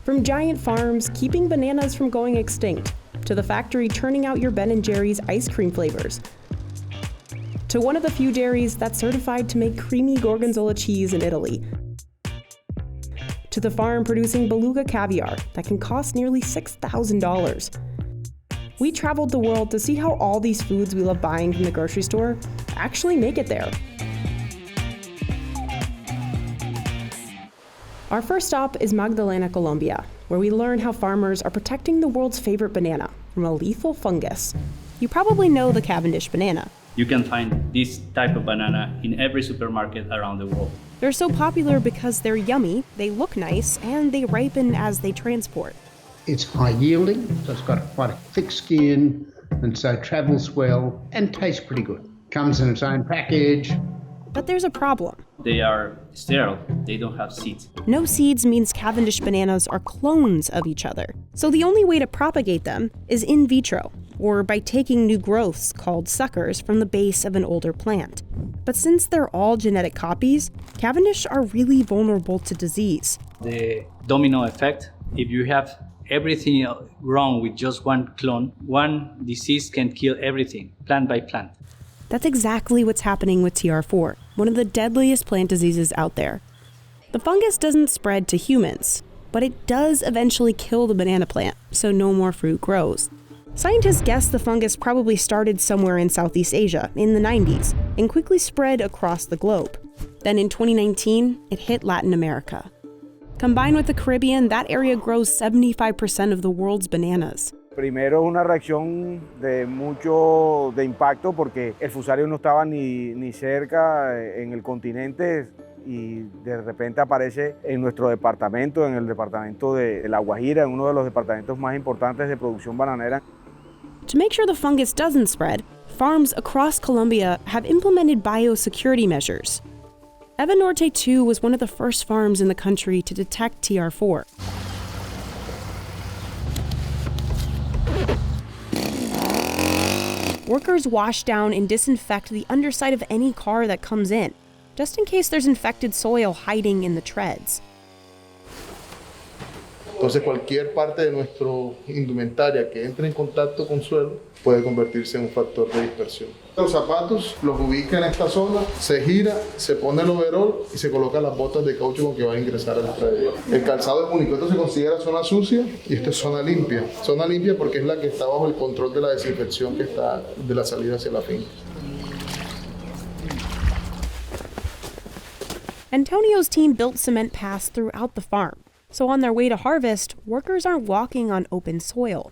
From giant farms keeping bananas from going extinct, to the factory churning out your Ben & Jerry's ice cream flavors, to one of the few dairies that's certified to make creamy Gorgonzola cheese in Italy, to the farm producing beluga caviar that can cost nearly $6,000. We traveled the world to see how all these foods we love buying from the grocery store actually make it there. Our first stop is Magdalena, Colombia, where we learn how farmers are protecting the world's favorite banana from a lethal fungus. You probably know the Cavendish banana. You can find this type of banana in every supermarket around the world. They're so popular because they're yummy, they look nice, and they ripen as they transport. It's high yielding, so it's got quite a thick skin, and so travels well and tastes pretty good. Comes in its own package. But there's a problem. They are sterile, they don't have seeds. No seeds means Cavendish bananas are clones of each other. So the only way to propagate them is in vitro, or by taking new growths called suckers from the base of an older plant. But since they're all genetic copies, Cavendish are really vulnerable to disease. The domino effect, if you have everything wrong with just one clone, one disease can kill everything, plant by plant. That's exactly what's happening with TR4, one of the deadliest plant diseases out there. The fungus doesn't spread to humans, but it does eventually kill the banana plant, so no more fruit grows. Scientists guess the fungus probably started somewhere in Southeast Asia in the 90s and quickly spread across the globe. Then in 2019, it hit Latin America. Combined with the Caribbean, that area grows 75% of the world's bananas. Primero es una reacción de mucho de impacto porque el fusario no estaba ni cerca en el continente y de repente aparece en nuestro departamento, en el departamento de La Guajira, en uno de los departamentos más importantes de producción bananera. To make sure the fungus doesn't spread, farms across Colombia have implemented biosecurity measures. Eva Norte 2 was one of the first farms in the country to detect TR4. Workers wash down and disinfect the underside of any car that comes in, just in case there's infected soil hiding in the treads. Entonces cualquier parte de nuestra indumentaria que entre en contacto con suelo puede convertirse en un factor de dispersión. Los zapatos los ubica en esta zona, se gira, se pone el overol y se colocan las botas de caucho con que va a ingresar al predio. El calzado es único, esto se considera zona sucia y esto es zona limpia. Zona limpia porque es la que está bajo el control de la desinfección que está de la salida hacia la finca. Antonio's team built cement paths throughout the farm. So on their way to harvest, workers aren't walking on open soil.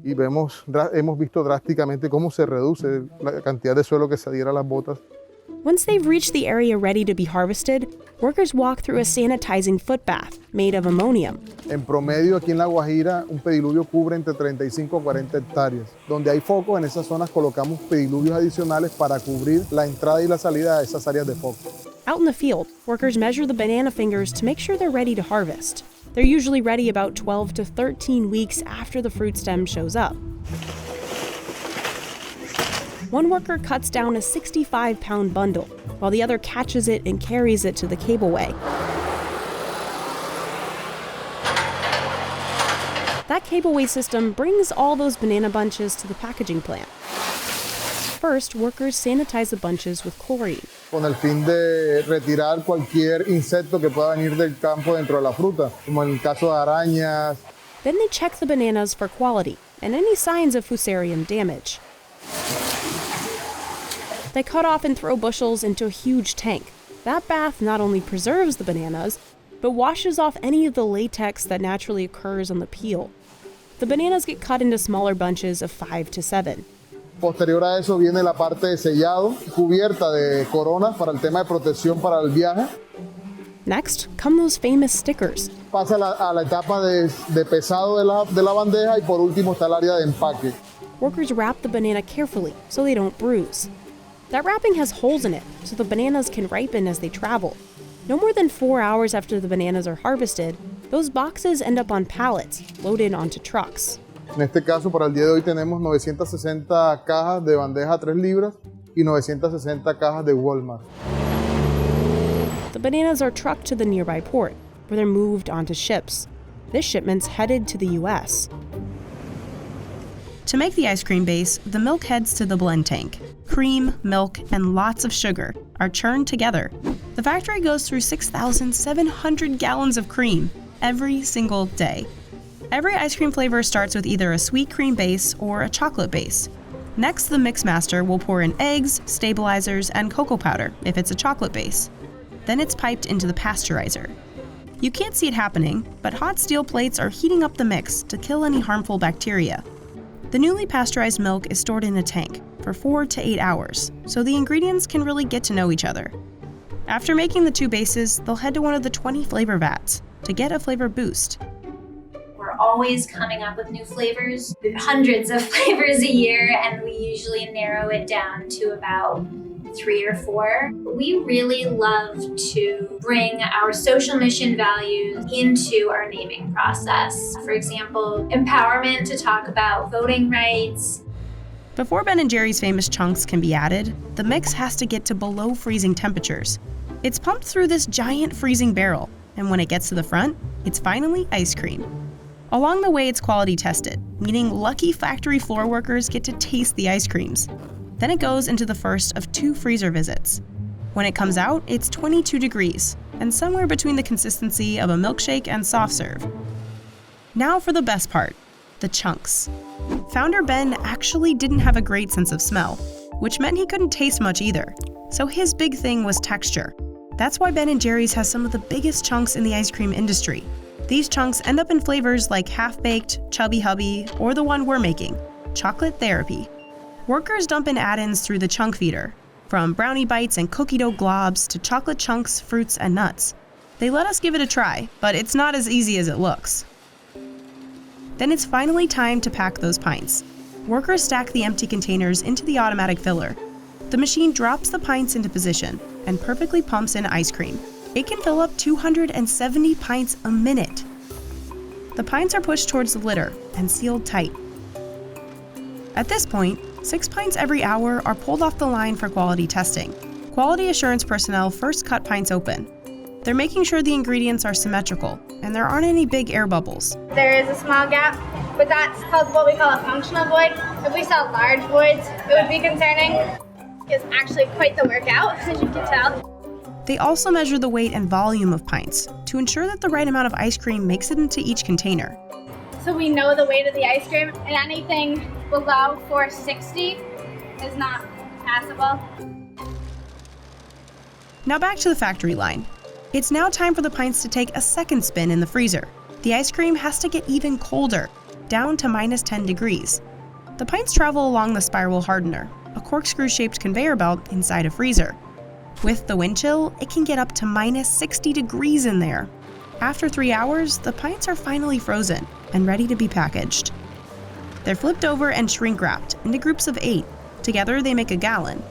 Y hemos visto drásticamente cómo se reduce la cantidad de suelo que se adhiera a las botas. Once they've reached the area ready to be harvested, workers walk through a sanitizing footbath made of ammonium. En promedio aquí en La Guajira, un pediluvio cubre entre 35 a 40 hectáreas. Donde hay focos, en esas zonas colocamos pediluvios adicionales para cubrir la entrada y la salida de esas áreas de foco. Out in the field, workers measure the banana fingers to make sure they're ready to harvest. They're usually ready about 12 to 13 weeks after the fruit stem shows up. One worker cuts down a 65-pound bundle, while the other catches it and carries it to the cableway. That cableway system brings all those banana bunches to the packaging plant. First, workers sanitize the bunches with chlorine. Con el fin de retirar cualquier insecto que pueda venir del campo dentro de la fruta, como en el caso de arañas. Then they check the bananas for quality and any signs of fusarium damage. They cut off and throw bushels into a huge tank. That bath not only preserves the bananas, but washes off any of the latex that naturally occurs on the peel. The bananas get cut into smaller bunches of 5 to 7. Posterior a eso viene la parte de sellado, cubierta de coronas para el tema de protección para el viaje. Next come those famous stickers. Pasa a la etapa de pesado de la bandeja y por último está el área de empaque. Workers wrap the banana carefully so they don't bruise. That wrapping has holes in it so the bananas can ripen as they travel. No more than 4 hours after the bananas are harvested, those boxes end up on pallets, loaded onto trucks. En este caso, para el día de hoy tenemos 960 cajas de bandeja 3 libras y 960 cajas de Walmart. The bananas are trucked to the nearby port, where they're moved onto ships. This shipment's headed to the US. To make the ice cream base, the milk heads to the blend tank. Cream, milk, and lots of sugar are churned together. The factory goes through 6,700 gallons of cream every single day. Every ice cream flavor starts with either a sweet cream base or a chocolate base. Next, the mixmaster will pour in eggs, stabilizers, and cocoa powder if it's a chocolate base. Then it's piped into the pasteurizer. You can't see it happening, but hot steel plates are heating up the mix to kill any harmful bacteria. The newly pasteurized milk is stored in a tank for 4 to 8 hours, so the ingredients can really get to know each other. After making the two bases, they'll head to one of the 20 flavor vats to get a flavor boost. We're always coming up with new flavors, hundreds of flavors a year, and we usually narrow it down to about 3 or 4. We really love to bring our social mission values into our naming process. For example, empowerment to talk about voting rights. Before Ben & Jerry's famous chunks can be added, the mix has to get to below freezing temperatures. It's pumped through this giant freezing barrel, and when it gets to the front, it's finally ice cream. Along the way, it's quality tested, meaning lucky factory floor workers get to taste the ice creams. Then it goes into the first of 2 freezer visits. When it comes out, it's 22 degrees, and somewhere between the consistency of a milkshake and soft serve. Now for the best part, the chunks. Founder Ben actually didn't have a great sense of smell, which meant he couldn't taste much either. So his big thing was texture. That's why Ben & Jerry's has some of the biggest chunks in the ice cream industry. These chunks end up in flavors like half-baked, chubby hubby, or the one we're making, chocolate therapy. Workers dump in add-ins through the chunk feeder, from brownie bites and cookie dough globs to chocolate chunks, fruits, and nuts. They let us give it a try, but it's not as easy as it looks. Then it's finally time to pack those pints. Workers stack the empty containers into the automatic filler. The machine drops the pints into position and perfectly pumps in ice cream. It can fill up 270 pints a minute. The pints are pushed towards the litter and sealed tight. At this point, 6 pints every hour are pulled off the line for quality testing. Quality assurance personnel first cut pints open. They're making sure the ingredients are symmetrical and there aren't any big air bubbles. There is a small gap, but that's called what we call a functional void. If we saw large voids, it would be concerning. It's actually quite the workout, as you can tell. They also measure the weight and volume of pints to ensure that the right amount of ice cream makes it into each container. So we know the weight of the ice cream, and anything below 460 is not passable. Now back to the factory line. It's now time for the pints to take a second spin in the freezer. The ice cream has to get even colder, down to minus 10 degrees. The pints travel along the spiral hardener, a corkscrew-shaped conveyor belt inside a freezer. With the wind chill, it can get up to minus 60 degrees in there. After 3 hours, the pints are finally frozen and ready to be packaged. They're flipped over and shrink-wrapped into groups of 8. Together, they make a gallon.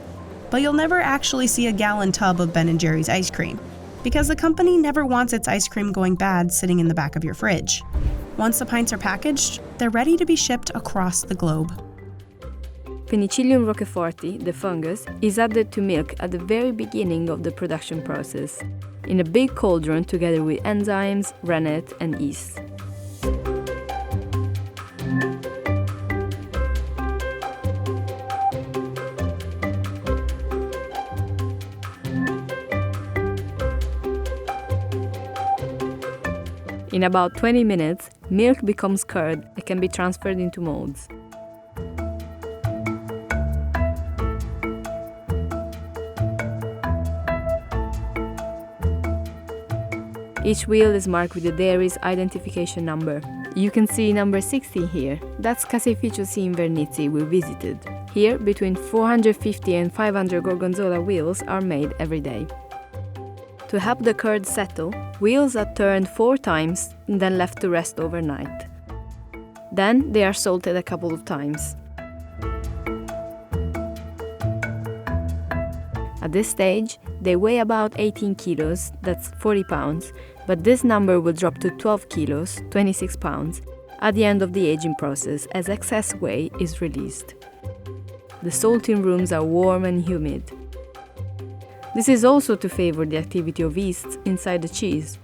But you'll never actually see a gallon tub of Ben & Jerry's ice cream, because the company never wants its ice cream going bad sitting in the back of your fridge. Once the pints are packaged, they're ready to be shipped across the globe. Penicillium roqueforti, the fungus, is added to milk at the very beginning of the production process, in a big cauldron together with enzymes, rennet, and yeast. In about 20 minutes, milk becomes curd and can be transferred into molds. Each wheel is marked with the dairy's identification number. You can see number 16 here. That's Caseificio C. Invernizzi we visited. Here, between 450 and 500 Gorgonzola wheels are made every day. To help the curd settle, wheels are turned 4 times and then left to rest overnight. Then they are salted a couple of times. At this stage, they weigh about 18 kilos, that's 40 pounds, but this number will drop to 12 kilos, 26 pounds, at the end of the aging process as excess whey is released. The salting rooms are warm and humid. This is also to favor the activity of yeasts inside the cheese.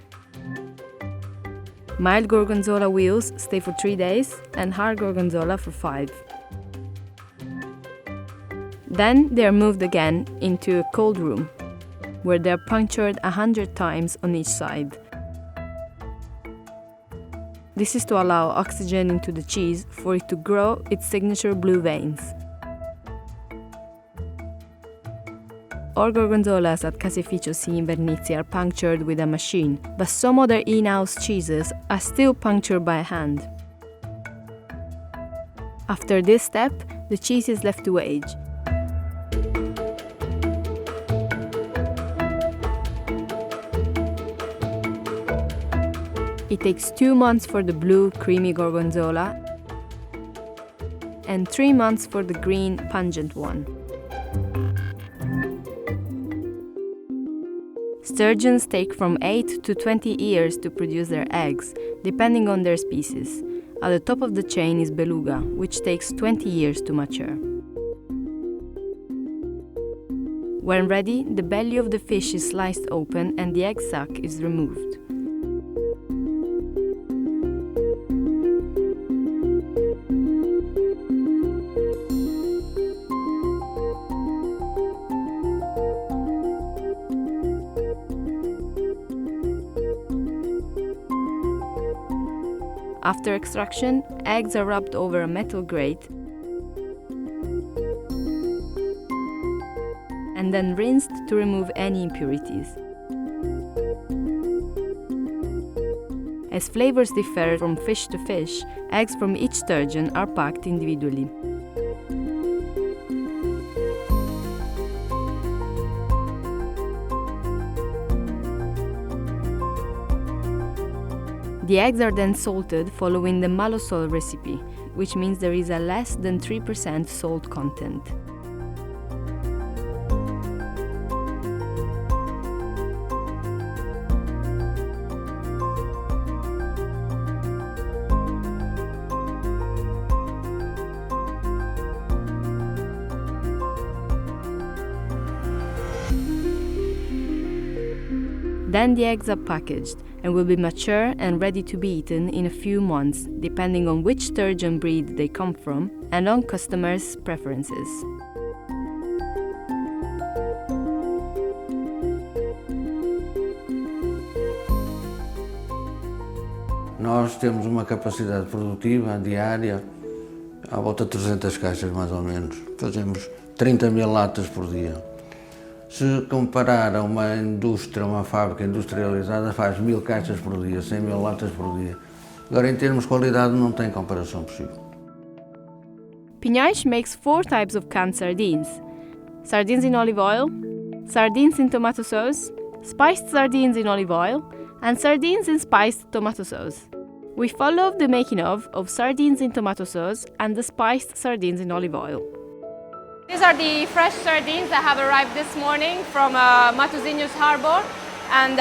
Mild Gorgonzola wheels stay for 3 days and hard Gorgonzola for 5. Then they are moved again into a cold room, where they are punctured 100 times on each side. This is to allow oxygen into the cheese for it to grow its signature blue veins. All Gorgonzolas at Caseificio C in Vernizzi are punctured with a machine, but some other in-house cheeses are still punctured by hand. After this step, the cheese is left to age. It takes 2 months for the blue, creamy Gorgonzola and 3 months for the green, pungent one. Sturgeons take from 8 to 20 years to produce their eggs, depending on their species. At the top of the chain is beluga, which takes 20 years to mature. When ready, the belly of the fish is sliced open and the egg sac is removed. After extraction, eggs are rubbed over a metal grate and then rinsed to remove any impurities. As flavors differ from fish to fish, eggs from each sturgeon are packed individually. The eggs are then salted following the malosol recipe, which means there is a less than 3% salt content. Then the eggs are packaged and will be mature and ready to be eaten in a few months, depending on which sturgeon breed they come from and on customers' preferences. Nós temos uma capacidade produtiva diária à volta de 300 caixas mais ou menos. Fazemos 30 mil latas por dia. Se comparar a uma indústria, uma fábrica industrializada, faz 1000 caixas por dia, 100 mil latas por dia. Agora, em termos de qualidade, não tem comparação possível. Pinhais makes 4 types of canned sardines: sardines in olive oil, sardines in tomato sauce, spiced sardines in olive oil, and sardines in spiced tomato sauce. We follow the making of sardines in tomato sauce and the spiced sardines in olive oil. These are the fresh sardines that have arrived this morning from Matosinhos Harbor, and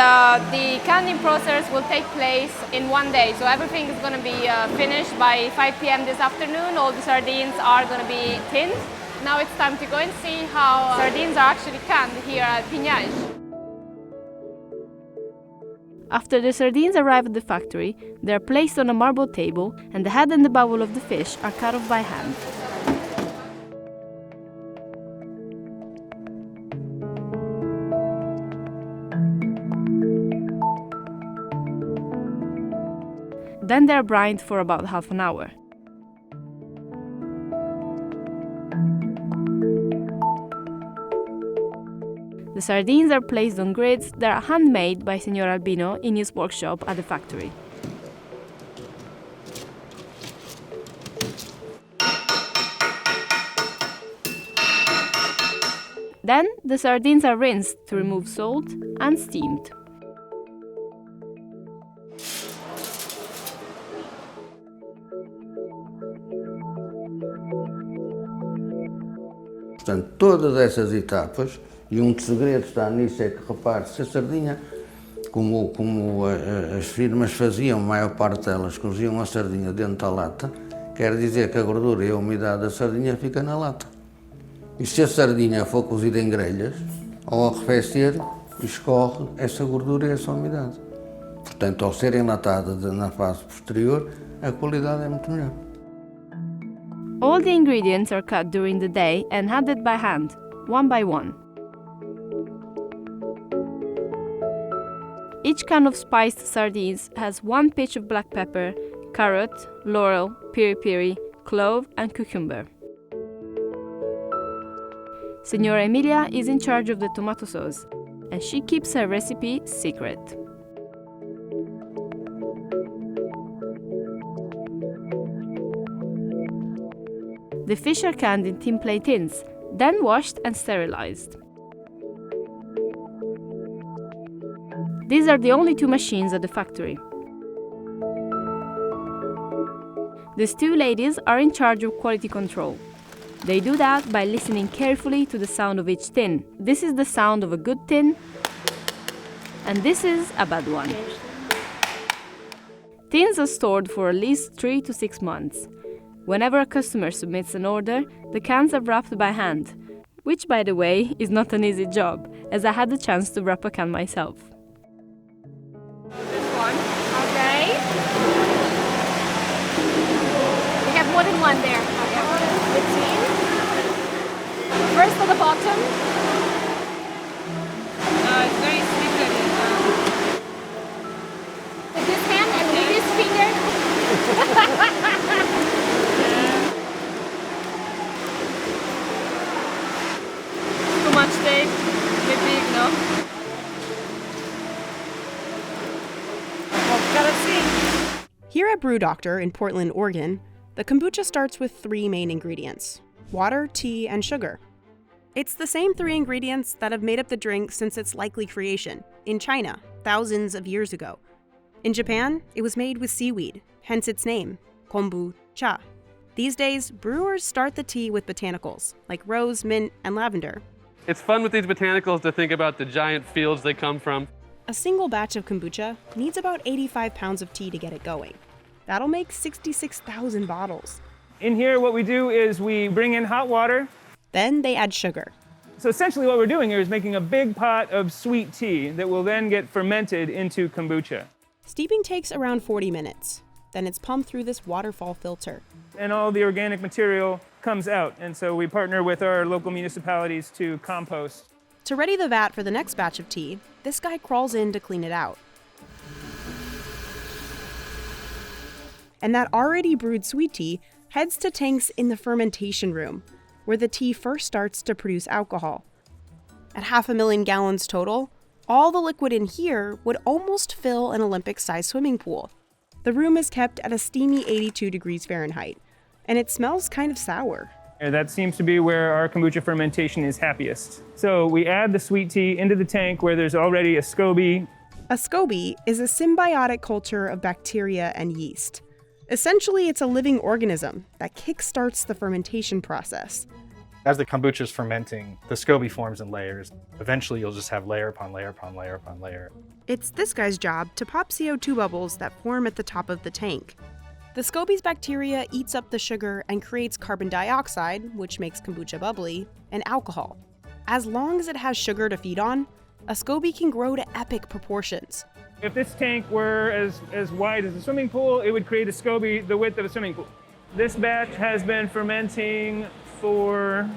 the canning process will take place in 1 day. So everything is going to be finished by 5 p.m. this afternoon. All the sardines are going to be tinned. Now it's time to go and see how sardines are actually canned here at Pinhais. After the sardines arrive at the factory, they are placed on a marble table and the head and the bowel of the fish are cut off by hand. Then they are brined for about half an hour. The sardines are placed on grids that are handmade by Signor Albino in his workshop at the factory. Then the sardines are rinsed to remove salt and steamed. Portanto, todas essas etapas, e um dos segredos está nisso, é que, repare-se, a sardinha, como as firmas faziam, a maior parte delas coziam a sardinha dentro da lata, quer dizer que a gordura e a umidade da sardinha fica na lata. E se a sardinha for cozida em grelhas, ao arrefecer, escorre essa gordura e essa umidade. Portanto, ao ser enlatada na fase posterior, a qualidade é muito melhor. All the ingredients are cut during the day and added by hand, one by one. Each can of spiced sardines has 1 pinch of black pepper, carrot, laurel, piri-piri, clove and cucumber. Signora Emilia is in charge of the tomato sauce, and she keeps her recipe secret. The fish are canned in tin plate tins, then washed and sterilized. These are the only 2 machines at the factory. These 2 ladies are in charge of quality control. They do that by listening carefully to the sound of each tin. This is the sound of a good tin, and this is a bad one. Tins are stored for at least 3 to 6 months. Whenever a customer submits an order, the cans are wrapped by hand, which, by the way, is not an easy job, as I had the chance to wrap a can myself. This one, okay. We have more than one there. Okay. 15. First at the bottom. It's very slippery. With this hand and with this finger. Too much tape. Bit big, no? Well, gotta see. Here at Brew Doctor in Portland, Oregon, the kombucha starts with 3 main ingredients: water, tea, and sugar. It's the same 3 ingredients that have made up the drink since its likely creation, in China, thousands of years ago. In Japan, it was made with seaweed, hence its name, Kombucha. These days, brewers start the tea with botanicals, like rose, mint, and lavender. It's fun with these botanicals to think about the giant fields they come from. A single batch of kombucha needs about 85 pounds of tea to get it going. That'll make 66,000 bottles. In here, what we do is we bring in hot water. Then they add sugar. So essentially what we're doing here is making a big pot of sweet tea that will then get fermented into kombucha. Steeping takes around 40 minutes. Then it's pumped through this waterfall filter. And all the organic material comes out. And so we partner with our local municipalities to compost. To ready the vat for the next batch of tea, this guy crawls in to clean it out. And that already brewed sweet tea heads to tanks in the fermentation room, where the tea first starts to produce alcohol. At 500,000 gallons total, all the liquid in here would almost fill an Olympic-sized swimming pool. The room is kept at a steamy 82 degrees Fahrenheit, and it smells kind of sour. And that seems to be where our kombucha fermentation is happiest. So we add the sweet tea into the tank where there's already a SCOBY. A SCOBY is a symbiotic culture of bacteria and yeast. Essentially, it's a living organism that kickstarts the fermentation process. As the kombucha is fermenting, the SCOBY forms in layers. Eventually, you'll just have layer upon layer upon layer upon layer. It's this guy's job to pop CO2 bubbles that form at the top of the tank. The SCOBY's bacteria eats up the sugar and creates carbon dioxide, which makes kombucha bubbly, and alcohol. As long as it has sugar to feed on, a SCOBY can grow to epic proportions. If this tank were as wide as a swimming pool, it would create a SCOBY the width of a swimming pool. This batch has been fermenting for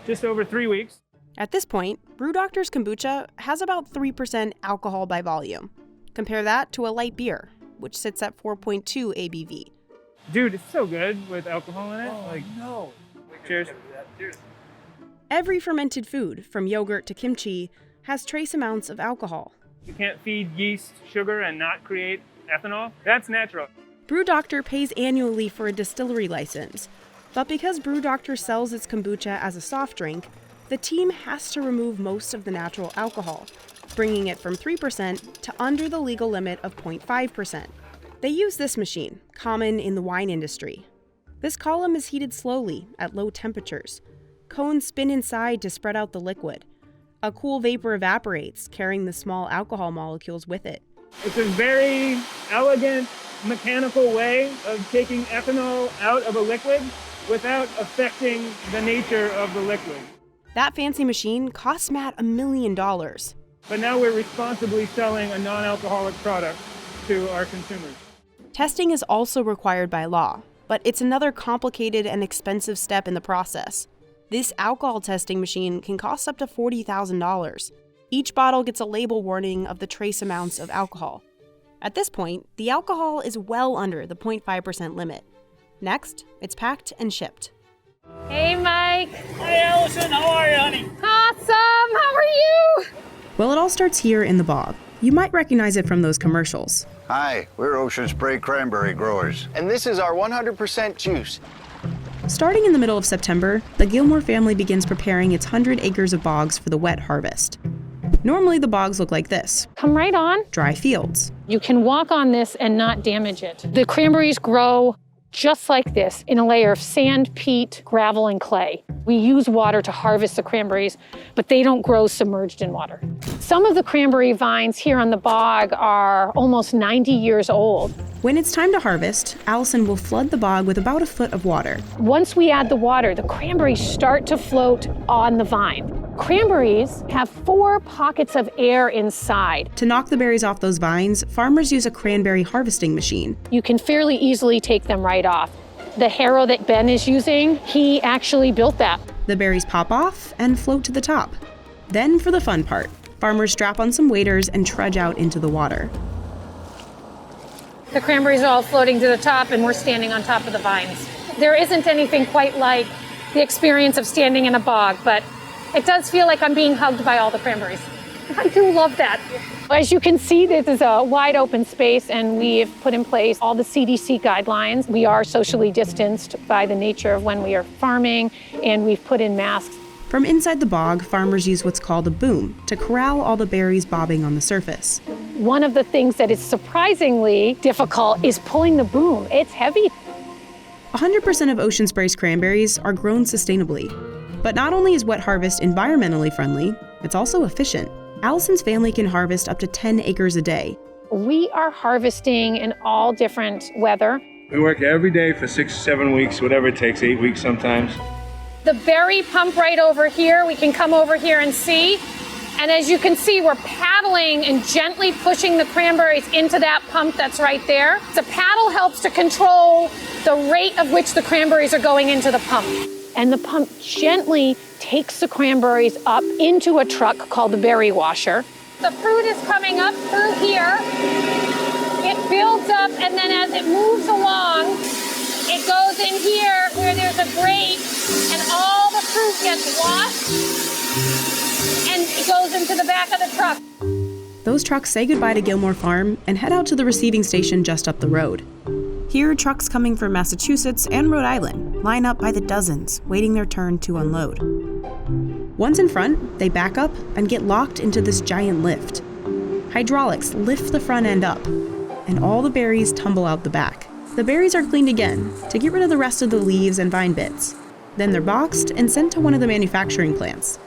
just over 3 weeks. At this point, Brew Doctor's kombucha has about 3% alcohol by volume. Compare that to a light beer, which sits at 4.2 ABV. Dude, it's so good with alcohol in it. No. Cheers. Every fermented food, from yogurt to kimchi, has trace amounts of alcohol. You can't feed yeast sugar and not create ethanol. That's natural. Brew Doctor pays annually for a distillery license. But because Brew Doctor sells its kombucha as a soft drink, the team has to remove most of the natural alcohol, bringing it from 3% to under the legal limit of 0.5%. They use this machine, common in the wine industry. This column is heated slowly at low temperatures. Cones spin inside to spread out the liquid. A cool vapor evaporates, carrying the small alcohol molecules with it. It's a very elegant, mechanical way of taking ethanol out of a liquid without affecting the nature of the liquid. That fancy machine costs Matt $1 million. But now we're responsibly selling a non-alcoholic product to our consumers. Testing is also required by law, but it's another complicated and expensive step in the process. This alcohol testing machine can cost up to $40,000. Each bottle gets a label warning of the trace amounts of alcohol. At this point, the alcohol is well under the 0.5% limit. Next, it's packed and shipped. Hey, Mike. Hey, Allison. How are you, honey? Awesome. How are you? Well, it all starts here in the bog. You might recognize it from those commercials. Hi, we're Ocean Spray cranberry growers. And this is our 100% juice. Starting in the middle of September, the Gilmore family begins preparing its 100 acres of bogs for the wet harvest. Normally, the bogs look like this. Come right on. Dry fields. You can walk on this and not damage it. The cranberries grow just like this in a layer of sand, peat, gravel, and clay. We use water to harvest the cranberries, but they don't grow submerged in water. Some of the cranberry vines here on the bog are almost 90 years old. When it's time to harvest, Allison will flood the bog with about a foot of water. Once we add the water, the cranberries start to float on the vine. Cranberries have 4 pockets of air inside. To knock the berries off those vines, farmers use a cranberry harvesting machine. You can fairly easily take them right off. The harrow that Ben is using, he actually built that. The berries pop off and float to the top. Then for the fun part, farmers strap on some waders and trudge out into the water. The cranberries are all floating to the top and we're standing on top of the vines. There isn't anything quite like the experience of standing in a bog, but it does feel like I'm being hugged by all the cranberries. I do love that. As you can see, this is a wide open space and we have put in place all the CDC guidelines. We are socially distanced by the nature of when we are farming, and we've put in masks. From inside the bog, farmers use what's called a boom to corral all the berries bobbing on the surface. One of the things that is surprisingly difficult is pulling the boom. It's heavy. 100% of Ocean Spray's cranberries are grown sustainably. But not only is wet harvest environmentally friendly, it's also efficient. Allison's family can harvest up to 10 acres a day. We are harvesting in all different weather. We work every day for 6 or 7 weeks, whatever it takes, 8 weeks sometimes. The berry pump right over here, we can come over here and see. And as you can see, we're paddling and gently pushing the cranberries into that pump that's right there. The paddle helps to control the rate of which the cranberries are going into the pump. And the pump gently takes the cranberries up into a truck called the berry washer. The fruit is coming up through here. It builds up, and then as it moves along, it goes in here where there's a grate, and all the fruit gets washed, and it goes into the back of the truck. Those trucks say goodbye to Gilmore Farm and head out to the receiving station just up the road. Here, trucks coming from Massachusetts and Rhode Island line up by the dozens, waiting their turn to unload. Once in front, they back up and get locked into this giant lift. Hydraulics lift the front end up, and all the berries tumble out the back. The berries are cleaned again to get rid of the rest of the leaves and vine bits. Then they're boxed and sent to one of the manufacturing plants.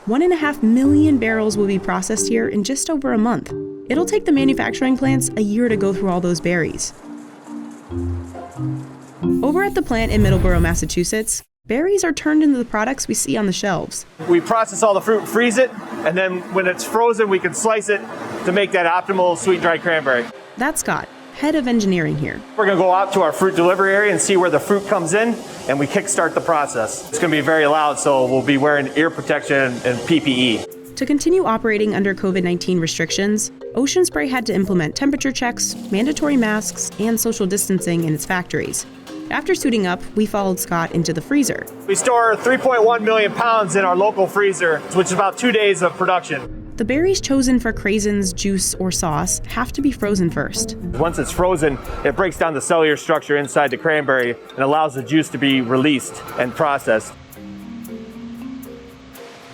1.5 million barrels will be processed here in just over a month. It'll take the manufacturing plants a year to go through all those berries. Over at the plant in Middleborough, Massachusetts, berries are turned into the products we see on the shelves. We process all the fruit, freeze it, and then when it's frozen, we can slice it to make that optimal sweet dried cranberry. That's Scott, head of engineering here. We're going to go out to our fruit delivery area and see where the fruit comes in, and we kickstart the process. It's going to be very loud, so we'll be wearing ear protection and PPE. To continue operating under COVID-19 restrictions, Ocean Spray had to implement temperature checks, mandatory masks, and social distancing in its factories. After suiting up, we followed Scott into the freezer. We store 3.1 million pounds in our local freezer, which is about 2 days of production. The berries chosen for craisins, juice, or sauce have to be frozen first. Once it's frozen, it breaks down the cellular structure inside the cranberry and allows the juice to be released and processed.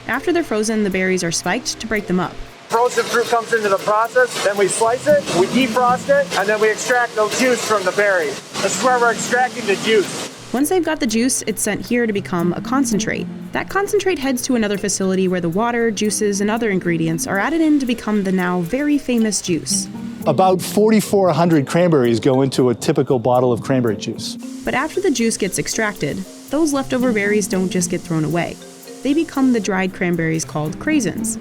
After they're frozen, the berries are spiked to break them up. Frozen fruit comes into the process, then we slice it, we defrost it, and then we extract the juice from the berry. This is where we're extracting the juice. Once they've got the juice, it's sent here to become a concentrate. That concentrate heads to another facility where the water, juices, and other ingredients are added in to become the now very famous juice. About 4,400 cranberries go into a typical bottle of cranberry juice. But after the juice gets extracted, those leftover berries don't just get thrown away. They become the dried cranberries called craisins.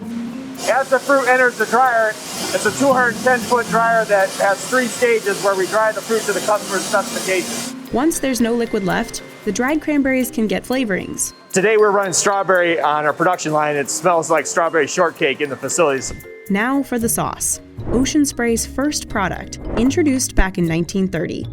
As the fruit enters the dryer, it's a 210-foot dryer that has 3 stages where we dry the fruit to the customer's specifications. Once there's no liquid left, the dried cranberries can get flavorings. Today we're running strawberry on our production line. It smells like strawberry shortcake in the facilities. Now for the sauce. Ocean Spray's first product, introduced back in 1930.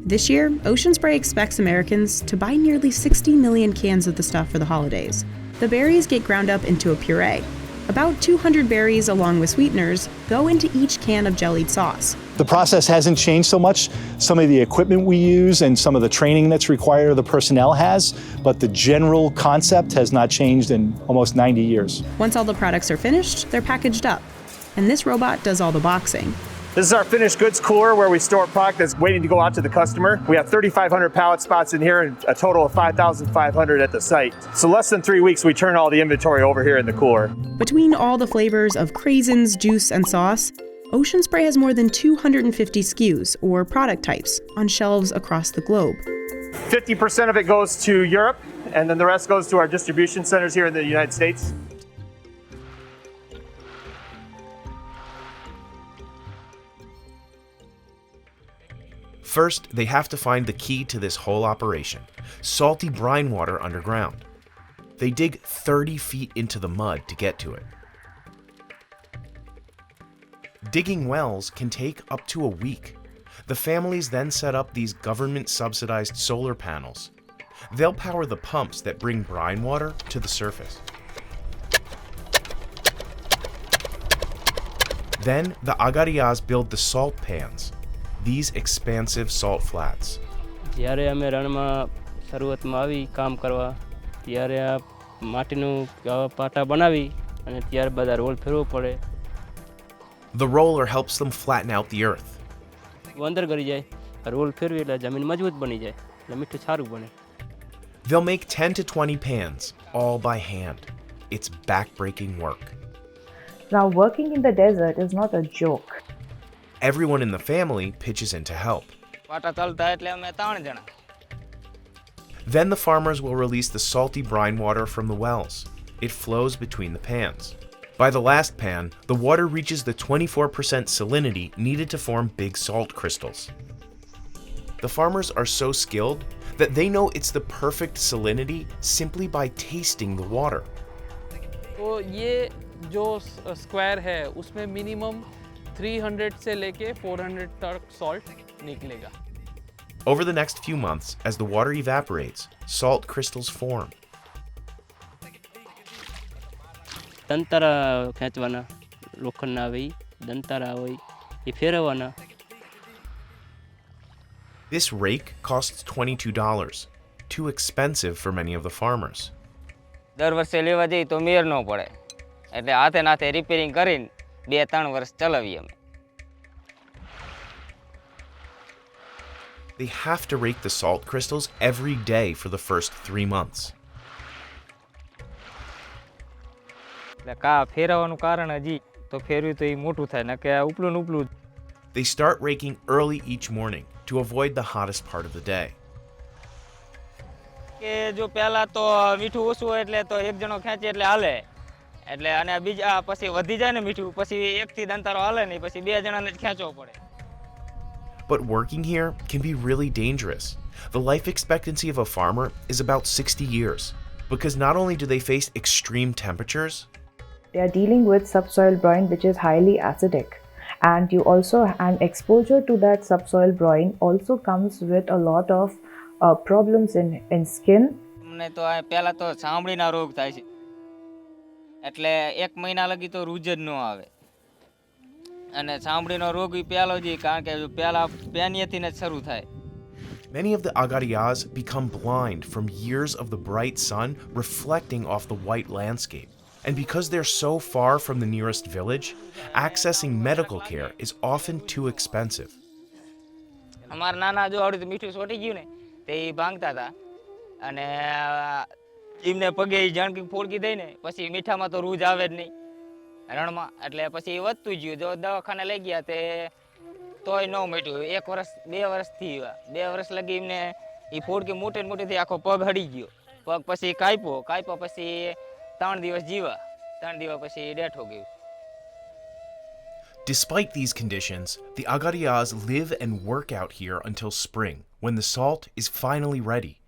This year, Ocean Spray expects Americans to buy nearly 60 million cans of the stuff for the holidays. The berries get ground up into a puree. About 200 berries, along with sweeteners, go into each can of jellied sauce. The process hasn't changed so much. Some of the equipment we use and some of the training that's required of the personnel has, but the general concept has not changed in almost 90 years. Once all the products are finished, they're packaged up. And this robot does all the boxing. This is our finished goods cooler where we store product that's waiting to go out to the customer. We have 3,500 pallet spots in here and a total of 5,500 at the site. So less than 3 weeks, we turn all the inventory over here in the cooler. Between all the flavors of craisins, juice, and sauce, Ocean Spray has more than 250 SKUs, or product types, on shelves across the globe. 50% of it goes to Europe, and then the rest goes to our distribution centers here in the United States. First, they have to find the key to this whole operation: salty brine water underground. They dig 30 feet into the mud to get to it. Digging wells can take up to a week. The families then set up these government-subsidized solar panels. They'll power the pumps that bring brine water to the surface. Then, the Agarias build the salt pans, these expansive salt flats. જ્યારે અમે રણમાં શરૂઆતમાં આવી કામ કરવા ત્યારે આ માટીનું પાટા બનાવી અને ત્યારબાદ આ રોલ ફેરવવો પડે. The roller helps them flatten out the earth. અંદર કરી જાય રોલ ફેરવી એટલે જમીન મજબૂત બની જાય એટલે મીઠું સારું બને. They'll make 10 to 20 pans, all by hand. It's back-breaking work. Now, working in the desert is not a joke. Everyone in the family pitches in to help. પાટા તલતા એટલે અમે 3 જણા. Then the farmers will release the salty brine water from the wells. It flows between the pans. By the last pan, the water reaches the 24% salinity needed to form big salt crystals. The farmers are so skilled that they know it's the perfect salinity simply by tasting the water. तो ये जो square है उसमें minimum 300 से लेके 400 तक salt निकलेगा. Over the next few months, as the water evaporates, salt crystals form. દંતારા ખેંચવાના લોખંડના આવે દંતારા હોય એ ફેરવવાના. This rake costs $22, too expensive for many of the farmers. દર વર્ષે લેવા જઈએ તો મેર ન પડે એટલે હાથે નાથે રિપેરિંગ કરીને 2-3 વર્ષ ચલાવીએ અમે. They have to rake the salt crystals every day for the first 3 months. એટલે કા ફેરવવાનું કારણ હજી તો ફેરવી તો એ મોટું થાય ને કે ઉપલું ઉપલું. They start raking early each morning to avoid the hottest part of the day. કે જો પહેલા તો મીઠું ઓછું હોય એટલે તો એક જણો ખેંચે એટલે હાલે એટલે અને બીજા પછી વધી જાય ને મીઠું પછી એકથી દંતારો હાલે નહીં પછી 2 જણાને જ ખેંચવો પડે. But working here can be really dangerous. The life expectancy of a farmer is about 60 years because not only do they face extreme temperatures, They are dealing with subsoil brine, which is highly acidic, and you also an exposure to that subsoil brine also comes with a lot of problems in skin. મને તો પહેલા તો ચામડીના રોગ થાય છે એટલે 1 મહિના લગી તો રૂજ જ ન આવે અને ચામડીનો રોગ ઈ પહેલો જ કારણ કે પહેલા પેનિયાથી જ શરૂ થાય. many of the Agarias become blind from years of the bright sun reflecting off the white landscape. And because they're so far from the nearest village, accessing medical care is often too expensive. અમાર નાના જો આવડી મીઠું છોટી ગયું ને તે ભાંગતા હતા અને એમને પગે જાણકી ફોડકી દઈ ને પછી મીઠામાં તો રૂજ આવે જ નહીં રણમાં એટલે પછી વધતું ગયું જો દવાખાને લઈ ગયા તે તોય ન મીઠું 1 વર્ષ 2 વર્ષ થી 2 વર્ષ લગી એમને એ ફોડકી મોટી મોટી થી આખો પગ હડી ગયો પગ પછી કાપ્યો પછી 3 દિવસ જીવા 3 દિવસ પછી ડેથ હો ગયું. Despite these conditions, the Agarias live and work out here until spring, when the salt is finally ready.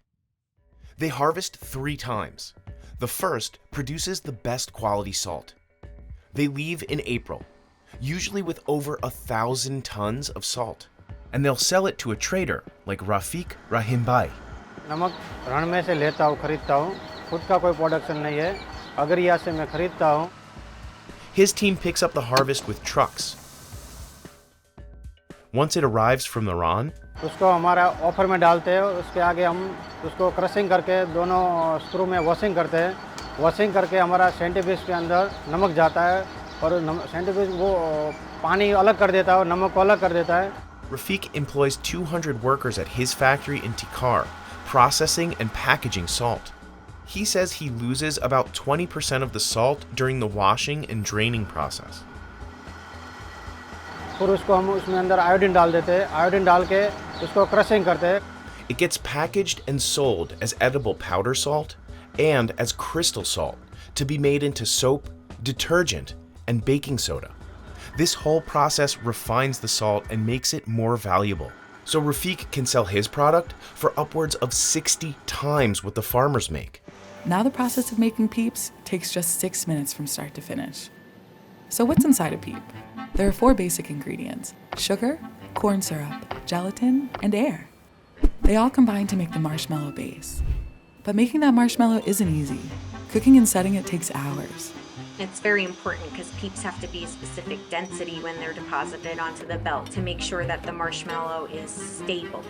They harvest 3 times. The first produces the best quality salt. They leave in April, usually with over 1,000 tons of salt, and they'll sell it to a trader like Rafiq Rahimbai. नमक रण में से लेता हूँ, खरीदता हूँ. खुद का कोई प्रोडक्शन नहीं है. अगरिया से मैं खरीदता हूँ. His team picks up the harvest with trucks. Once it arrives from the Ran, उसको हमारा ऑफर में डालते हैं. उसके आगे हम उसको क्रशिंग करके दोनों स्क्रू में वॉशिंग करते हैं. वॉशिंग करके हमारा सेंटीफिश के अंदर नमक जाता है और सेंटीफिश वो पानी अलग कर देता है और नमक को अलग कर देता है. Rafiq employs 200 workers at his factory in Tikar, processing and packaging salt. He says he loses about 20% of the salt during the washing and draining process. फिर उसको हम उसमें अंदर आयोडीन डाल देते हैं. आयोडीन डाल के उसको क्रशिंग करते हैं. It gets packaged and sold as edible powder salt and as crystal salt to be made into soap, detergent, and baking soda. This whole process refines the salt and makes it more valuable. So Rafiq can sell his product for upwards of 60 times what the farmers make. Now the process of making Peeps takes just 6 minutes from start to finish. So what's inside a Peep? There are 4 basic ingredients: sugar, corn syrup, gelatin, and air. They all combine to make the marshmallow base. But making that marshmallow isn't easy. Cooking and setting it takes hours. It's very important because Peeps have to be a specific density when they're deposited onto the belt to make sure that the marshmallow is stable.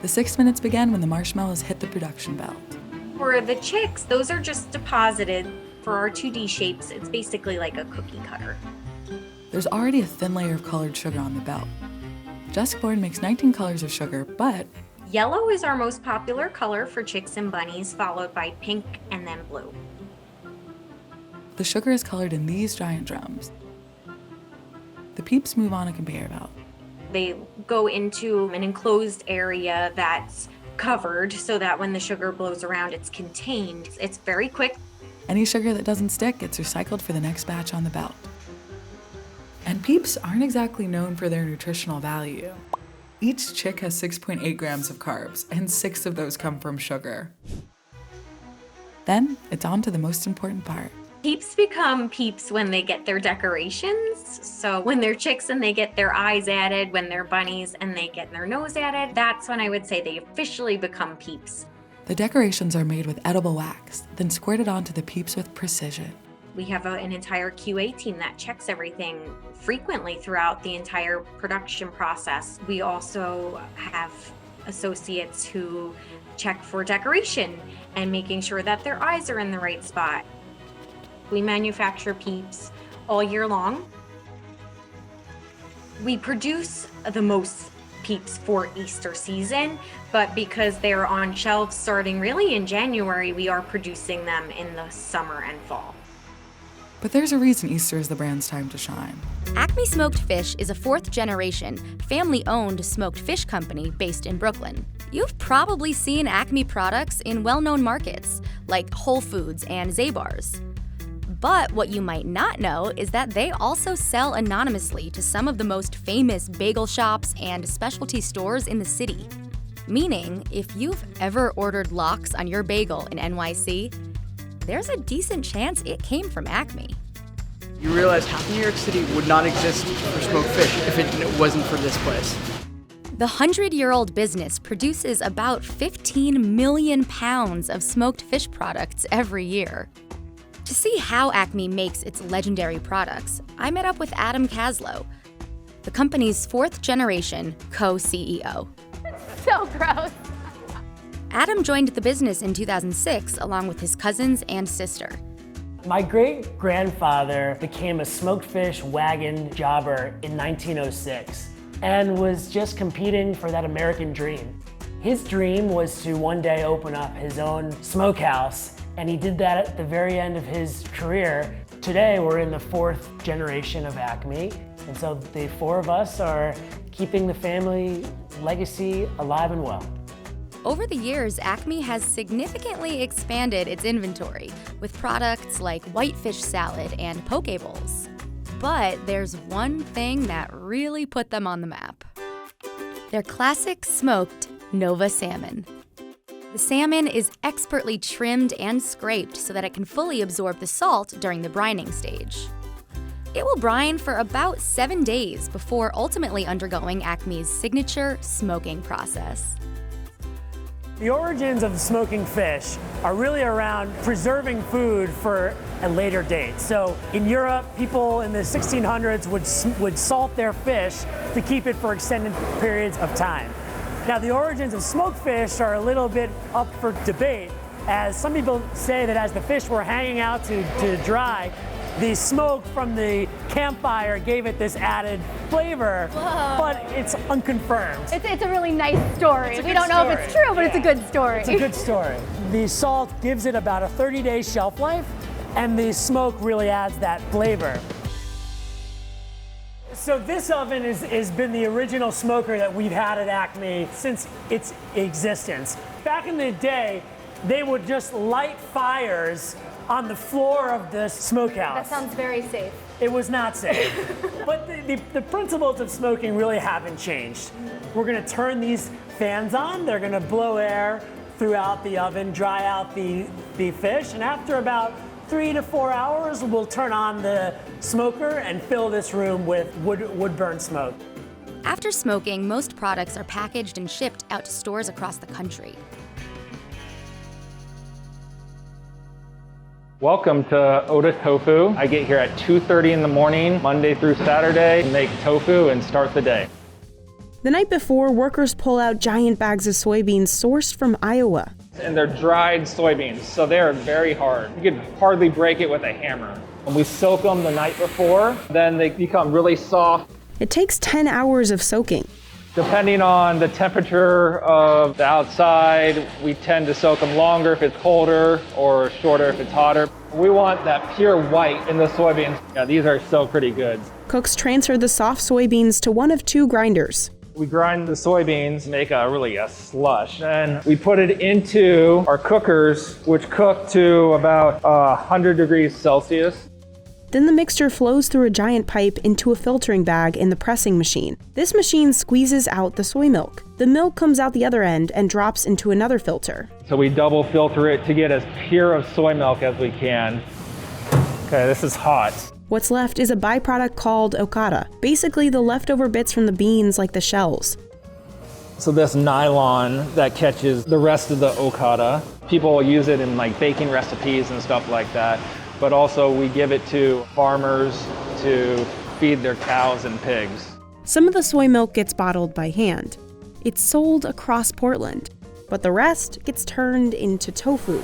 The 6 minutes begin when the marshmallows hit the production belt. For the chicks, those are just deposited. For our 2D shapes, it's basically like a cookie cutter. There's already a thin layer of colored sugar on the belt. Jessica makes 19 colors of sugar, but yellow is our most popular color for chicks and bunnies, followed by pink and then blue. The sugar is colored in these giant drums. The Peeps move on a conveyor belt. They go into an enclosed area that's covered so that when the sugar blows around, it's contained. It's very quick. Any sugar that doesn't stick gets recycled for the next batch on the belt. And Peeps aren't exactly known for their nutritional value. Each chick has 6.8 grams of carbs, and 6 of those come from sugar. Then it's on to the most important part. Peeps become Peeps when they get their decorations. So when they're chicks and they get their eyes added, when they're bunnies and they get their nose added, that's when I would say they officially become Peeps. The decorations are made with edible wax, then squirted onto the Peeps with precision. We have an entire QA team that checks everything frequently throughout the entire production process. We also have associates who check for decoration and making sure that their eyes are in the right spot. We manufacture Peeps all year long. We produce the most Peeps for Easter season, but because they're on shelves starting really in January, we are producing them in the summer and fall. But there's a reason Easter is the brand's time to shine. Acme Smoked Fish is a 4th-generation, family-owned smoked fish company based in Brooklyn. You've probably seen Acme products in well-known markets, like Whole Foods and Zabar's. But what you might not know is that they also sell anonymously to some of the most famous bagel shops and specialty stores in the city. Meaning, if you've ever ordered lox on your bagel in NYC, there's a decent chance it came from Acme. You realize half of New York City would not exist for smoked fish if it wasn't for this place. The 100-year-old business produces about 15 million pounds of smoked fish products every year. To see how Acme makes its legendary products, I met up with Adam Kaslow, the company's 4th-generation co-CEO. So gross. Adam joined the business in 2006 along with his cousins and sister. My great-grandfather became a smoked fish wagon jobber in 1906 and was just competing for that American dream. His dream was to one day open up his own smokehouse, and he did that at the very end of his career. Today, we're in the 4th generation of Acme, and so the 4 of us are keeping the family legacy alive and well. Over the years, Acme has significantly expanded its inventory with products like whitefish salad and poke bowls. But there's one thing that really put them on the map. Their classic smoked Nova salmon. The salmon is expertly trimmed and scraped so that it can fully absorb the salt during the brining stage. It will brine for about 7 days before ultimately undergoing Acme's signature smoking process. The origins of smoking fish are really around preserving food for a later date. So in Europe, people in the 1600s would salt their fish to keep it for extended periods of time. Now, the origins of smoked fish are a little bit up for debate, as some people say that as the fish were hanging out to dry, the smoke from the campfire gave it this added flavor, but it's unconfirmed. It's a really nice story. We don't know if it's true, but it's a good story. It's a good story. The salt gives it about a 30-day shelf life, and the smoke really adds that flavor. So this oven has been the original smoker that we've had at Acme since its existence. Back in the day, they would just light fires on the floor of the smokehouse. That sounds very safe. It was not safe. But the principles of smoking really haven't changed. We're gonna turn these fans on. They're gonna blow air throughout the oven, dry out the fish, and after about 3 to 4 hours, we'll turn on the smoker and fill this room with wood burn smoke. After smoking, most products are packaged and shipped out to stores across the country. Welcome to Oda Tofu. I get here at 2:30 in the morning, Monday through Saturday, make tofu and start the day. The night before, workers pull out giant bags of soybeans sourced from Iowa. And they're dried soybeans, so they are very hard. You could hardly break it with a hammer. And we soak them the night before, then they become really soft. It takes 10 hours of soaking. Depending on the temperature of the outside, we tend to soak them longer if it's colder or shorter if it's hotter. We want that pure white in the soybeans. Yeah, these are so pretty good. Cooks transfer the soft soybeans to one of 2 grinders. We grind the soybeans, make a slush. Then we put it into our cookers, which cook to about 100 degrees Celsius. Then the mixture flows through a giant pipe into a filtering bag in the pressing machine. This machine squeezes out the soy milk. The milk comes out the other end and drops into another filter. So we double filter it to get as pure of soy milk as we can. Okay, this is hot. What's left is a byproduct called okara, basically the leftover bits from the beans like the shells. So this nylon that catches the rest of the okara, people use it in like baking recipes and stuff like that. But also we give it to farmers to feed their cows and pigs. Some of the soy milk gets bottled by hand. It's sold across Portland, but the rest gets turned into tofu.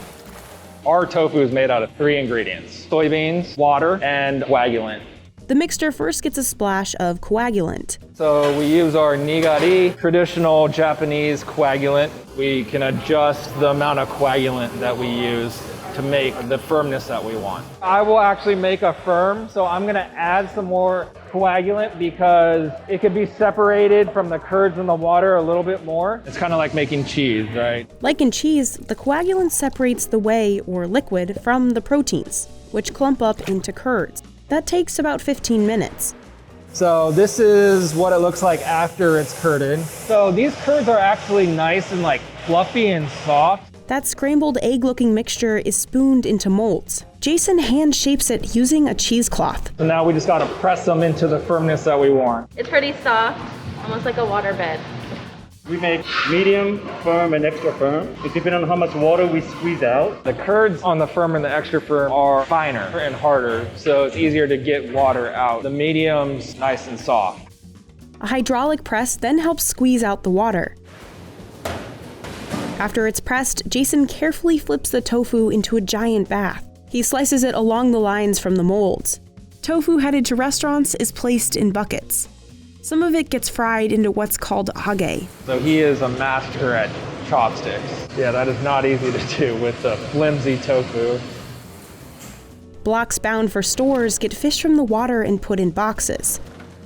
Our tofu is made out of 3 ingredients: soybeans, water, and coagulant. The mixture first gets a splash of coagulant. So we use our nigari, traditional Japanese coagulant. We can adjust the amount of coagulant that we use to make the firmness that we want. I will actually make a firm, so I'm gonna add some more coagulant because it could be separated from the curds and the water a little bit more. It's kind of like making cheese, right? Like in cheese, the coagulant separates the whey or liquid from the proteins, which clump up into curds. That takes about 15 minutes. So this is what it looks like after it's curded. So these curds are actually nice and like fluffy and soft. That scrambled egg-looking mixture is spooned into molds. Jason hand shapes it using a cheesecloth. So now we just gotta press them into the firmness that we want. It's pretty soft, almost like a waterbed. We make medium, firm, and extra firm. It depends on how much water we squeeze out. The curds on the firm and the extra firm are finer and harder, so it's easier to get water out. The medium's nice and soft. A hydraulic press then helps squeeze out the water. After it's pressed, Jason carefully flips the tofu into a giant bath. He slices it along the lines from the molds. Tofu headed to restaurants is placed in buckets. Some of it gets fried into what's called age. So he is a master at chopsticks. Yeah, that is not easy to do with the flimsy tofu. Blocks bound for stores get fished from the water and put in boxes.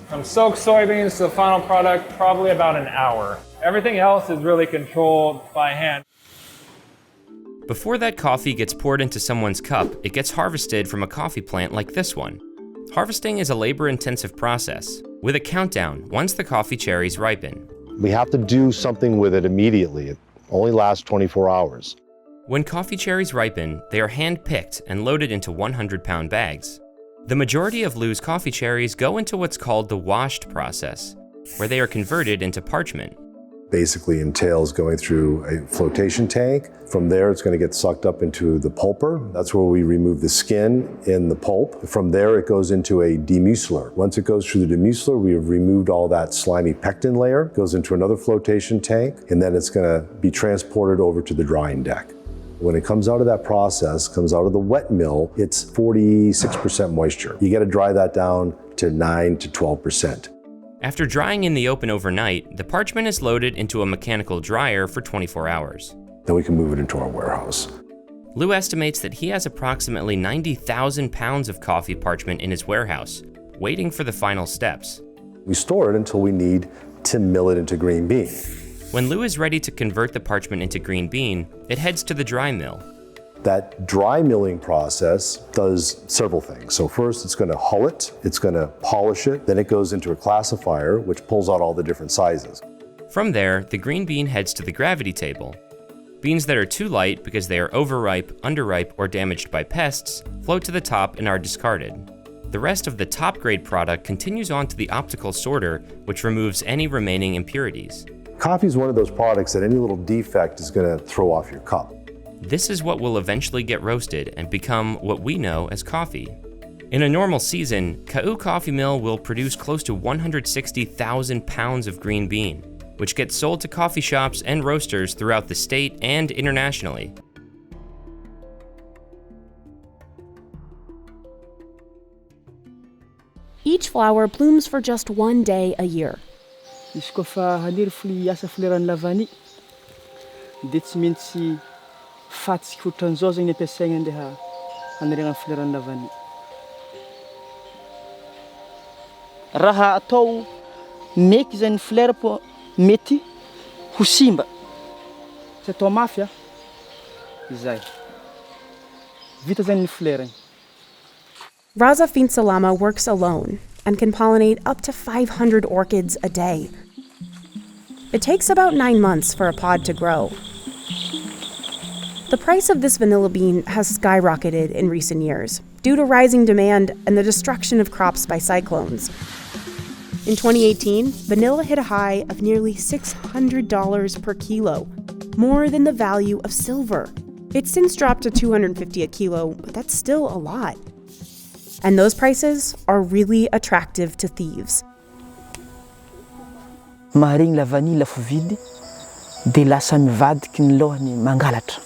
From soaked soybeans to the final product, probably about an hour. Everything else is really controlled by hand. Before that coffee gets poured into someone's cup, it gets harvested from a coffee plant like this one. Harvesting is a labor-intensive process, with a countdown once the coffee cherries ripen. We have to do something with it immediately. It only lasts 24 hours. When coffee cherries ripen, they are hand-picked and loaded into 100-pound bags. The majority of Lou's coffee cherries go into what's called the washed process, where they are converted into parchment. Basically entails going through a flotation tank. From there, it's going to get sucked up into the pulper. That's where we remove the skin in the pulp. From there, it goes into a demuseler. Once it goes through the demuseler, we have removed all that slimy pectin layer. It goes into another flotation tank, and then it's going to be transported over to the drying deck. When it comes out of that process, comes out of the wet mill, it's 46% moisture. You got to dry that down to 9 to 12%. After drying in the open overnight, the parchment is loaded into a mechanical dryer for 24 hours. Then we can move it into our warehouse. Lou estimates that he has approximately 90,000 pounds of coffee parchment in his warehouse, waiting for the final steps. We store it until we need to mill it into green bean. When Lou is ready to convert the parchment into green bean, it heads to the dry mill. That dry milling process does several things. So first, it's going to hull it, it's going to polish it, then it goes into a classifier, which pulls out all the different sizes. From there, the green bean heads to the gravity table. Beans that are too light because they are overripe, underripe, or damaged by pests float to the top and are discarded. The rest of the top grade product continues on to the optical sorter, which removes any remaining impurities. Coffee is one of those products that any little defect is going to throw off your cup. This is what will eventually get roasted and become what we know as coffee. In a normal season, Ka'u Coffee Mill will produce close to 160,000 pounds of green bean, which gets sold to coffee shops and roasters throughout the state and internationally. Each flower blooms for just one day a year. Izy koa fa haniry asa foleran'ny lavany, dia tsy maintsy fatsika ohatran'izao zegny ny ampiasaigna andeha haniriagna foleran'ny lavany. Raha atao meky zany fleur po mety ho simba. Tsy atao mafy izay. Vita zany ny fleur. Raza Finsalama works alone and can pollinate up to 500 orchids a day. It takes about 9 months for a pod to grow. The price of this vanilla bean has skyrocketed in recent years due to rising demand and the destruction of crops by cyclones. In 2018, vanilla hit a high of nearly $600 per kilo, more than the value of silver. It's since dropped to $250 a kilo, but that's still a lot. And those prices are really attractive to thieves. Maharegny lavany lafo vidy, dia lasa mivadiky ny lohany mangalatra.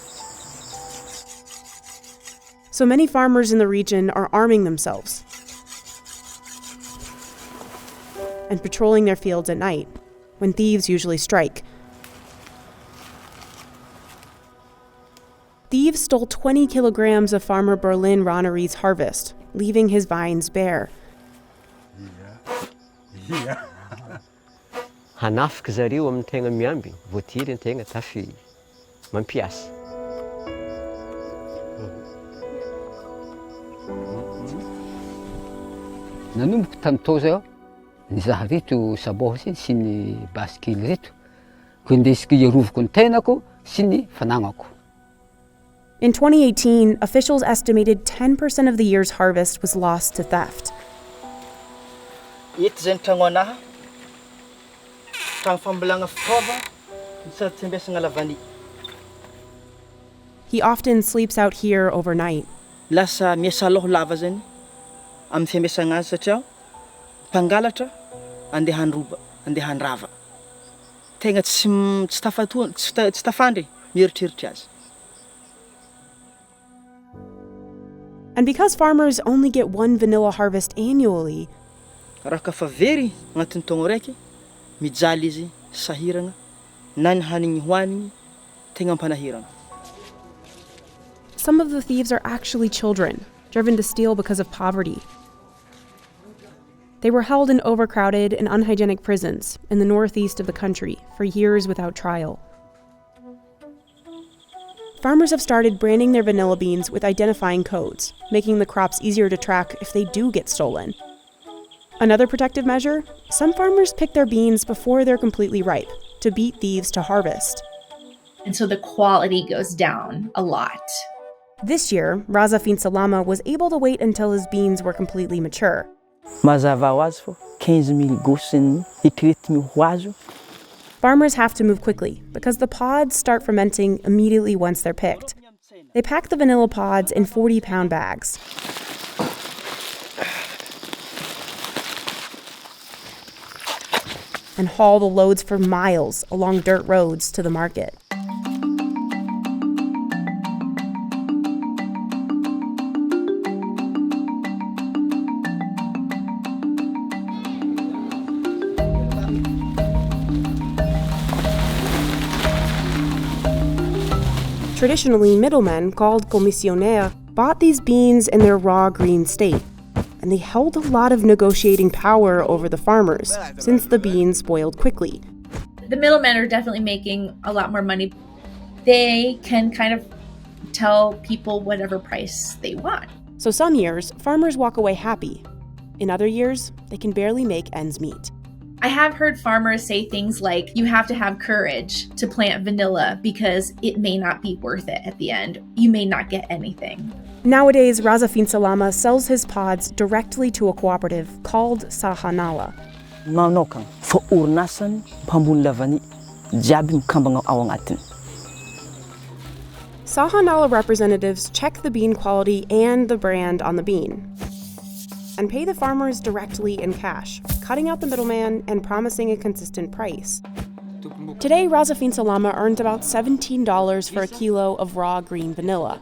So many farmers in the region are arming themselves and patrolling their fields at night, when thieves usually strike. Thieves stole 20 kilograms of farmer Berlin Ronnery's harvest, leaving his vines bare. Hanafika zareo amin'ny tegna miamby, voatiry ny tegna tafy mampiasa. Nanomboka tamin'tao zao, nizaha reto saboho sy ny baskily reto. Ko indesiko iarovako ny tenako sy ny fanagnako. In 2018, officials estimated 10% of the year's harvest was lost to theft. Eto zany tragno anaha, tragno fambolagna fitaova, sady tsy ampiasagna lavany. He often sleeps out here overnight. Lasa miasa loha lava zany amin'ny fiambiasagna azy satria mpangalatra andeha handroba, andeha handrava. Tegna tsy tafandry mieritreritra azy. And because farmers only get one vanilla harvest annually, raha ka fa very agnatin'ny taogno raiky, mijaly izy sahiragna, na ny hanigny hoanigny tegna ampanahiragna. Some of the thieves are actually children, driven to steal because of poverty. They were held in overcrowded and unhygienic prisons in the northeast of the country for years without trial. farmers have started branding their vanilla beans with identifying codes, making the crops easier to track if they do get stolen. Another protective measure? Some farmers pick their beans before they're completely ripe, to beat thieves to harvest. And so the quality goes down a lot. This year, Raza Finsalama was able to wait until his beans were completely mature. Farmers have to move quickly because the pods start fermenting immediately once they're picked. They pack the vanilla pods in 40-pound bags. And haul the loads for miles along dirt roads to the market. Traditionally, middlemen, called commissionaire, bought these beans in their raw green state, and they held a lot of negotiating power over the farmers, since the beans spoiled quickly. The middlemen are definitely making a lot more money. They can kind of tell people whatever price they want. So some years, farmers walk away happy. In other years, they can barely make ends meet. I have heard farmers say things like, you have to have courage to plant vanilla because it may not be worth it at the end. You may not get anything. Nowadays, Raza Finsalama sells his pods directly to a cooperative called Sahanala. Sahanala representatives check the bean quality and the brand on the bean and pay the farmers directly in cash, cutting out the middleman and promising a consistent price. Today, Raza Finsalama earns about $17 for a kilo of raw green vanilla.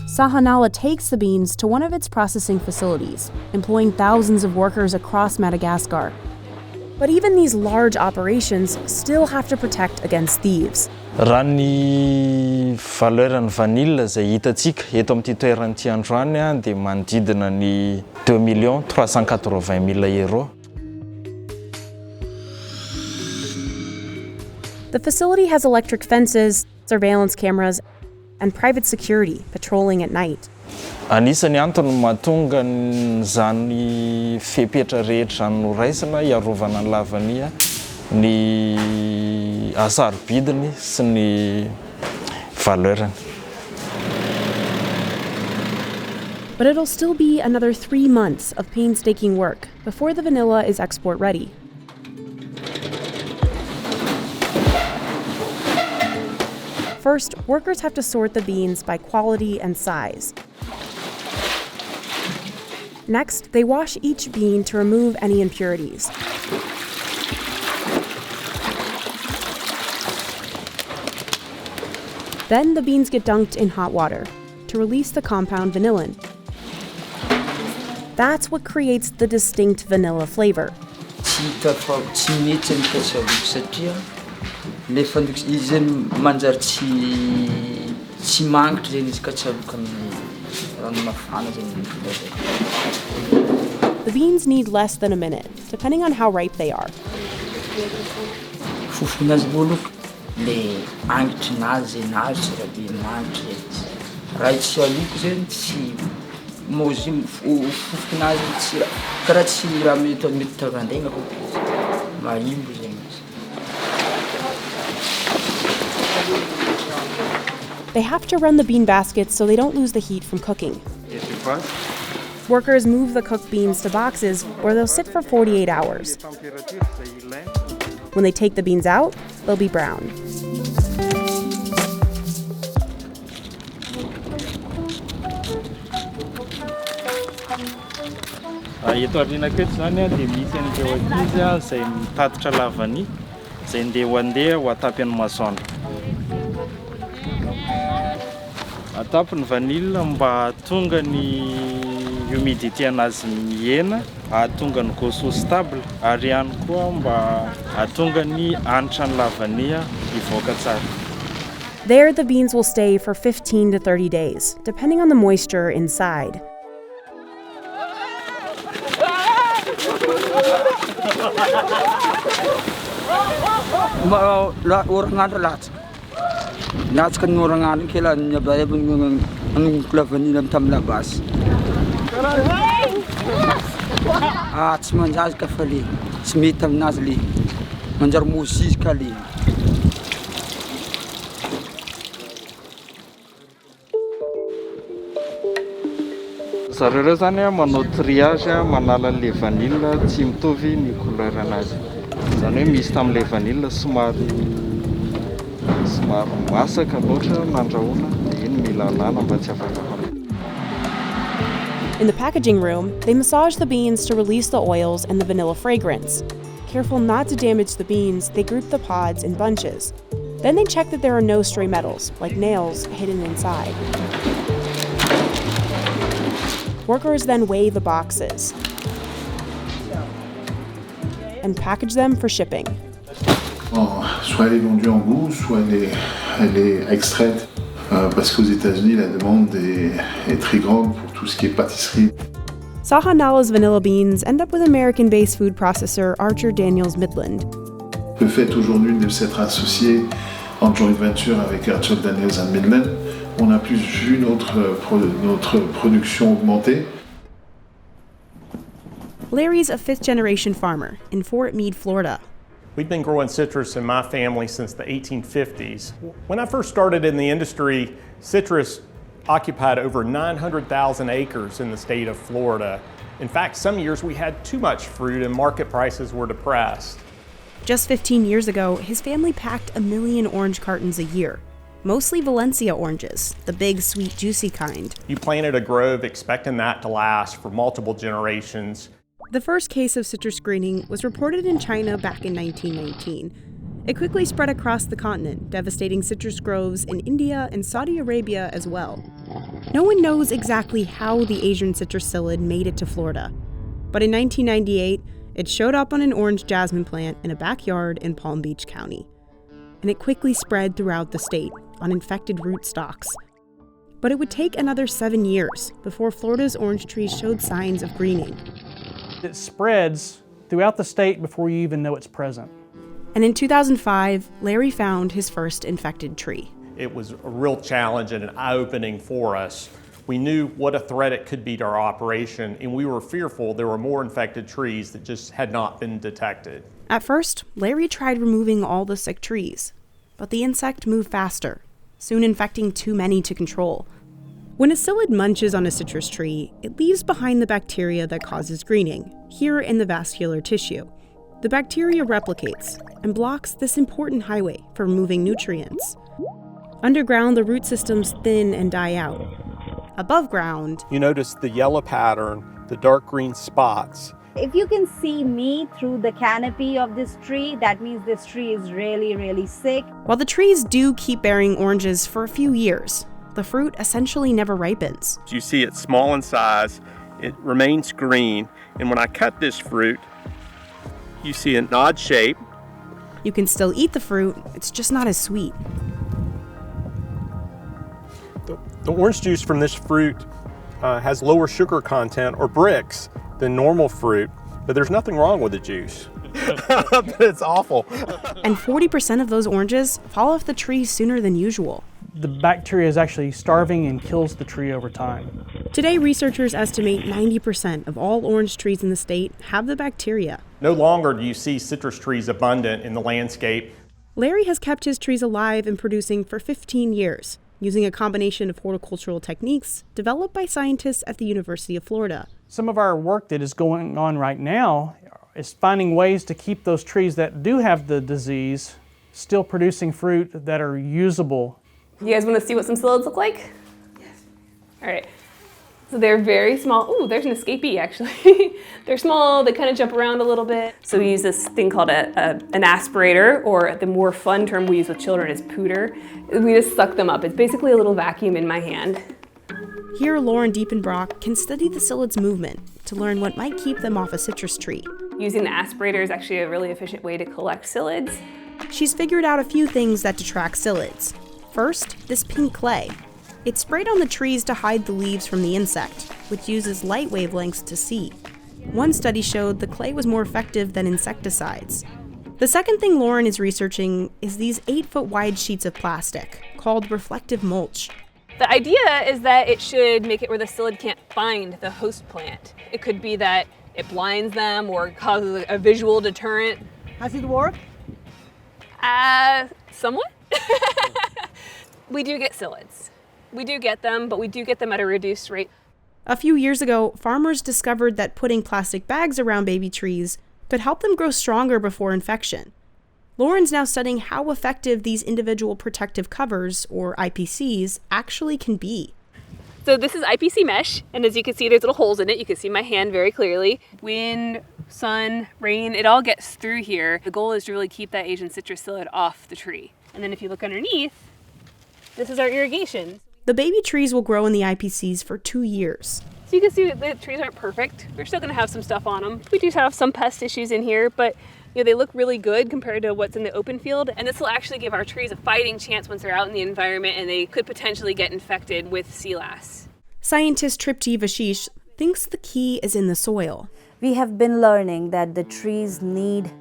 Sahanala takes the beans to one of its processing facilities, employing thousands of workers across Madagascar. But even these large operations still have to protect against thieves. Raha ny valeuran'ny vanille izay hitantsika eto amin'ity toeran'ity androany dia manodidina ny 2 380 000 euro. The facility has electric fences, surveillance cameras, and private security patrolling at night. Anisany antony mahatonga zany fepetra rehetra zany noraisina iarovana ny lavania ny asarobidiny sy ny valeurany. But it'll still be another 3 months of painstaking work before the vanilla is export ready. First, workers have to sort the beans by quality and size. Next, they wash each bean to remove any impurities. Then the beans get dunked in hot water to release the compound vanillin. That's what creates the distinct vanilla flavor. The beans need less than a minute, depending on how ripe they are. They have to run the bean baskets so they don't lose the heat from cooking. Workers move the cooked beans to boxes where they'll sit for 48 hours. When they take the beans out, they'll be brown. Eto aorianako eto zany dia misy an'ireo ankizy izay mitatitra lavany izay handeha ho atapy amin'ny masoandro. Atapy ny vanille mba hahatonga ny humidité anazy mihena, hahatonga ny goût stable, ary ihany koa mba hahatonga ny hanitra ny lavania hivoaka tsara. There, the beans will stay for 15 to 30 days, depending on the moisture inside. Zareo zany manao triage manala le vanille tsy mitovy ny couleur anazy. Zany hoe misy tam'le vanille somary masaka loatra nandrahoana dia iny mila alana mba tsy afaka. In the packaging room, they massage the beans to release the oils and the vanilla fragrance. Careful not to damage the beans, they group the pods in bunches. Then they check that there are no stray metals, like nails, hidden inside. Workers then weigh the boxes and package them for shipping. Soit elle est vendue en bout, soit elle est extraite parce qu'aux États-Unis la demande est très grande pour tout ce qui est pâtisserie. Sahanala's vanilla beans end up with American-based food processor Archer Daniels Midland. Le fait aujourd'hui de s'être associé en joint venture avec Archer Daniels Midland, on a plus vu notre production augmenter. Larry's a fifth-generation farmer in Fort Meade, Florida. We've been growing citrus in my family since the 1850s. When I first started in the industry, citrus occupied over 900,000 acres in the state of Florida. In fact, some years we had too much fruit and market prices were depressed. Just 15 years ago, his family packed 1 million orange cartons a year. Mostly Valencia oranges, the big, sweet, juicy kind. You planted a grove expecting that to last for multiple generations. The first case of citrus greening was reported in China back in 1919. It quickly spread across the continent, devastating citrus groves in India and Saudi Arabia as well. No one knows exactly how the Asian citrus psyllid made it to Florida. But in 1998, it showed up on an orange jasmine plant in a backyard in Palm Beach County. And it quickly spread throughout the state on infected rootstocks. But it would take another 7 years before Florida's orange trees showed signs of greening. It spreads throughout the state before you even know it's present. And in 2005, Larry found his first infected tree. It was a real challenge and an eye-opening for us. We knew what a threat it could be to our operation, and we were fearful there were more infected trees that just had not been detected. At first, Larry tried removing all the sick trees, but the insect moved faster, soon infecting too many to control. When a psyllid munches on a citrus tree, it leaves behind the bacteria that causes greening, here in the vascular tissue. The bacteria replicates and blocks this important highway for removing nutrients. Underground, the root systems thin and die out. Above ground, you notice the yellow pattern, the dark green spots. If you can see me through the canopy of this tree, that means this tree is really, really sick. While the trees do keep bearing oranges for a few years, the fruit essentially never ripens. You see it's small in size, it remains green, and when I cut this fruit, you see an odd shape. You can still eat the fruit, it's just not as sweet. The orange juice from this fruit has lower sugar content or bricks than normal fruit, but there's nothing wrong with the juice. But it's awful. And 40% of those oranges fall off the tree sooner than usual. The bacteria is actually starving and kills the tree over time. Today, researchers estimate 90% of all orange trees in the state have the bacteria. No longer do you see citrus trees abundant in the landscape. Larry has kept his trees alive and producing for 15 years, using a combination of horticultural techniques developed by scientists at the University of Florida. Some of our work that is going on right now is finding ways to keep those trees that do have the disease still producing fruit that are usable. You guys want to see what some psyllids look like? Yes. All right. So they're very small. Ooh, there's an escapee actually. They're small, they kind of jump around a little bit. So we use this thing called an aspirator, or the more fun term we use with children is pooter. We just suck them up. It's basically a little vacuum in my hand. Here, Lauren Diepenbrock can study the psyllid's movement to learn what might keep them off a citrus tree. Using the aspirator is actually a really efficient way to collect psyllids. She's figured out a few things that detract psyllids. First, this pink clay. It's sprayed on the trees to hide the leaves from the insect, which uses light wavelengths to see. One study showed the clay was more effective than insecticides. The second thing Lauren is researching is these 8-foot wide sheets of plastic called reflective mulch. The idea is that it should make it where the psyllid can't find the host plant. It could be that it blinds them or causes a visual deterrent. Has it worked? Somewhat. We do get psyllids. We do get them, but we do get them at a reduced rate. A few years ago, farmers discovered that putting plastic bags around baby trees could help them grow stronger before infection. Lauren's now studying how effective these individual protective covers, or IPCs, actually can be. So this is IPC mesh, and as you can see, there's little holes in it. You can see my hand very clearly. Wind, sun, rain, it all gets through here. The goal is to really keep that Asian citrus psyllid off the tree. And then if you look underneath, this is our irrigation. The baby trees will grow in the IPCs for 2 years. So you can see that the trees aren't perfect. We're still gonna have some stuff on them. We do have some pest issues in here, but they look really good compared to what's in the open field. And this will actually give our trees a fighting chance once they're out in the environment and they could potentially get infected with sea lice. Scientist Tripti Vashish thinks the key is in the soil. We have been learning that the trees need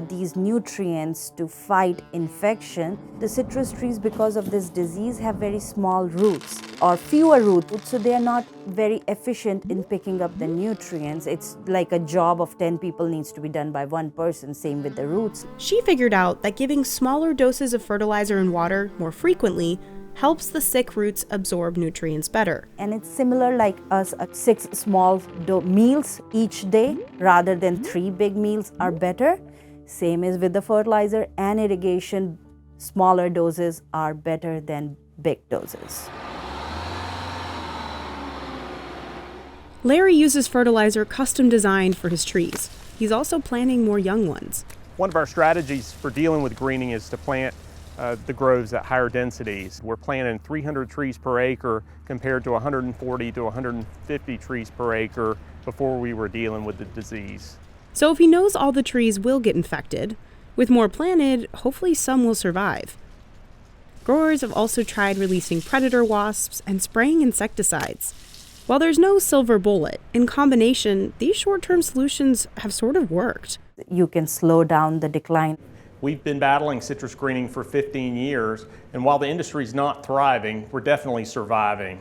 these nutrients to fight infection. The citrus trees, because of this disease, have very small roots or fewer roots, so they are not very efficient in picking up the nutrients. It's like a job of 10 people needs to be done by one person, same with the roots. She figured out that giving smaller doses of fertilizer and water more frequently helps the sick roots absorb nutrients better. And it's similar like us, 6 small meals each day rather than 3 big meals are better. Same as with the fertilizer and irrigation, smaller doses are better than big doses. Larry uses fertilizer custom designed for his trees. He's also planting more young ones. One of our strategies for dealing with greening is to plant the groves at higher densities. We're planting 300 trees per acre compared to 140 to 150 trees per acre before we were dealing with the disease. So if he knows all the trees will get infected, with more planted, hopefully some will survive. Growers have also tried releasing predator wasps and spraying insecticides. While there's no silver bullet, in combination, these short-term solutions have sort of worked. You can slow down the decline. We've been battling citrus greening for 15 years, and while the industry's not thriving, we're definitely surviving.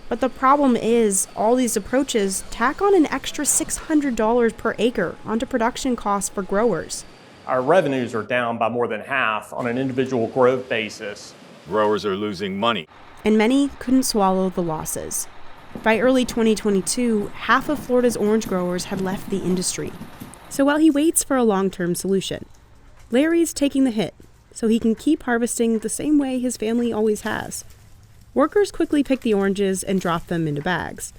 But the problem is, all these approaches tack on an extra $600 per acre onto production costs for growers. Our revenues are down by more than half on an individual grove basis. Growers are losing money. And many couldn't swallow the losses. By early 2022, half of Florida's orange growers had left the industry. So while he waits for a long-term solution, Larry's taking the hit so he can keep harvesting the same way his family always has. Workers quickly pick the oranges and drop them into bags.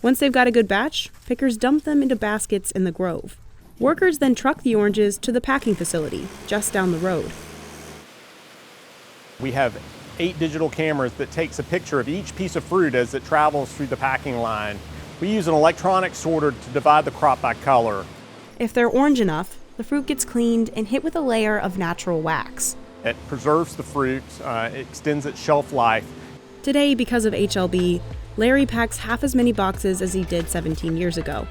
Once they've got a good batch, pickers dump them into baskets in the grove. Workers then truck the oranges to the packing facility just down the road. We have 8 digital cameras that takes a picture of each piece of fruit as it travels through the packing line. We use an electronic sorter to divide the crop by color. If they're orange enough, the fruit gets cleaned and hit with a layer of natural wax. It preserves the fruit, it extends its shelf life. Today, because of HLB, Larry packs half as many boxes as he did 17 years ago.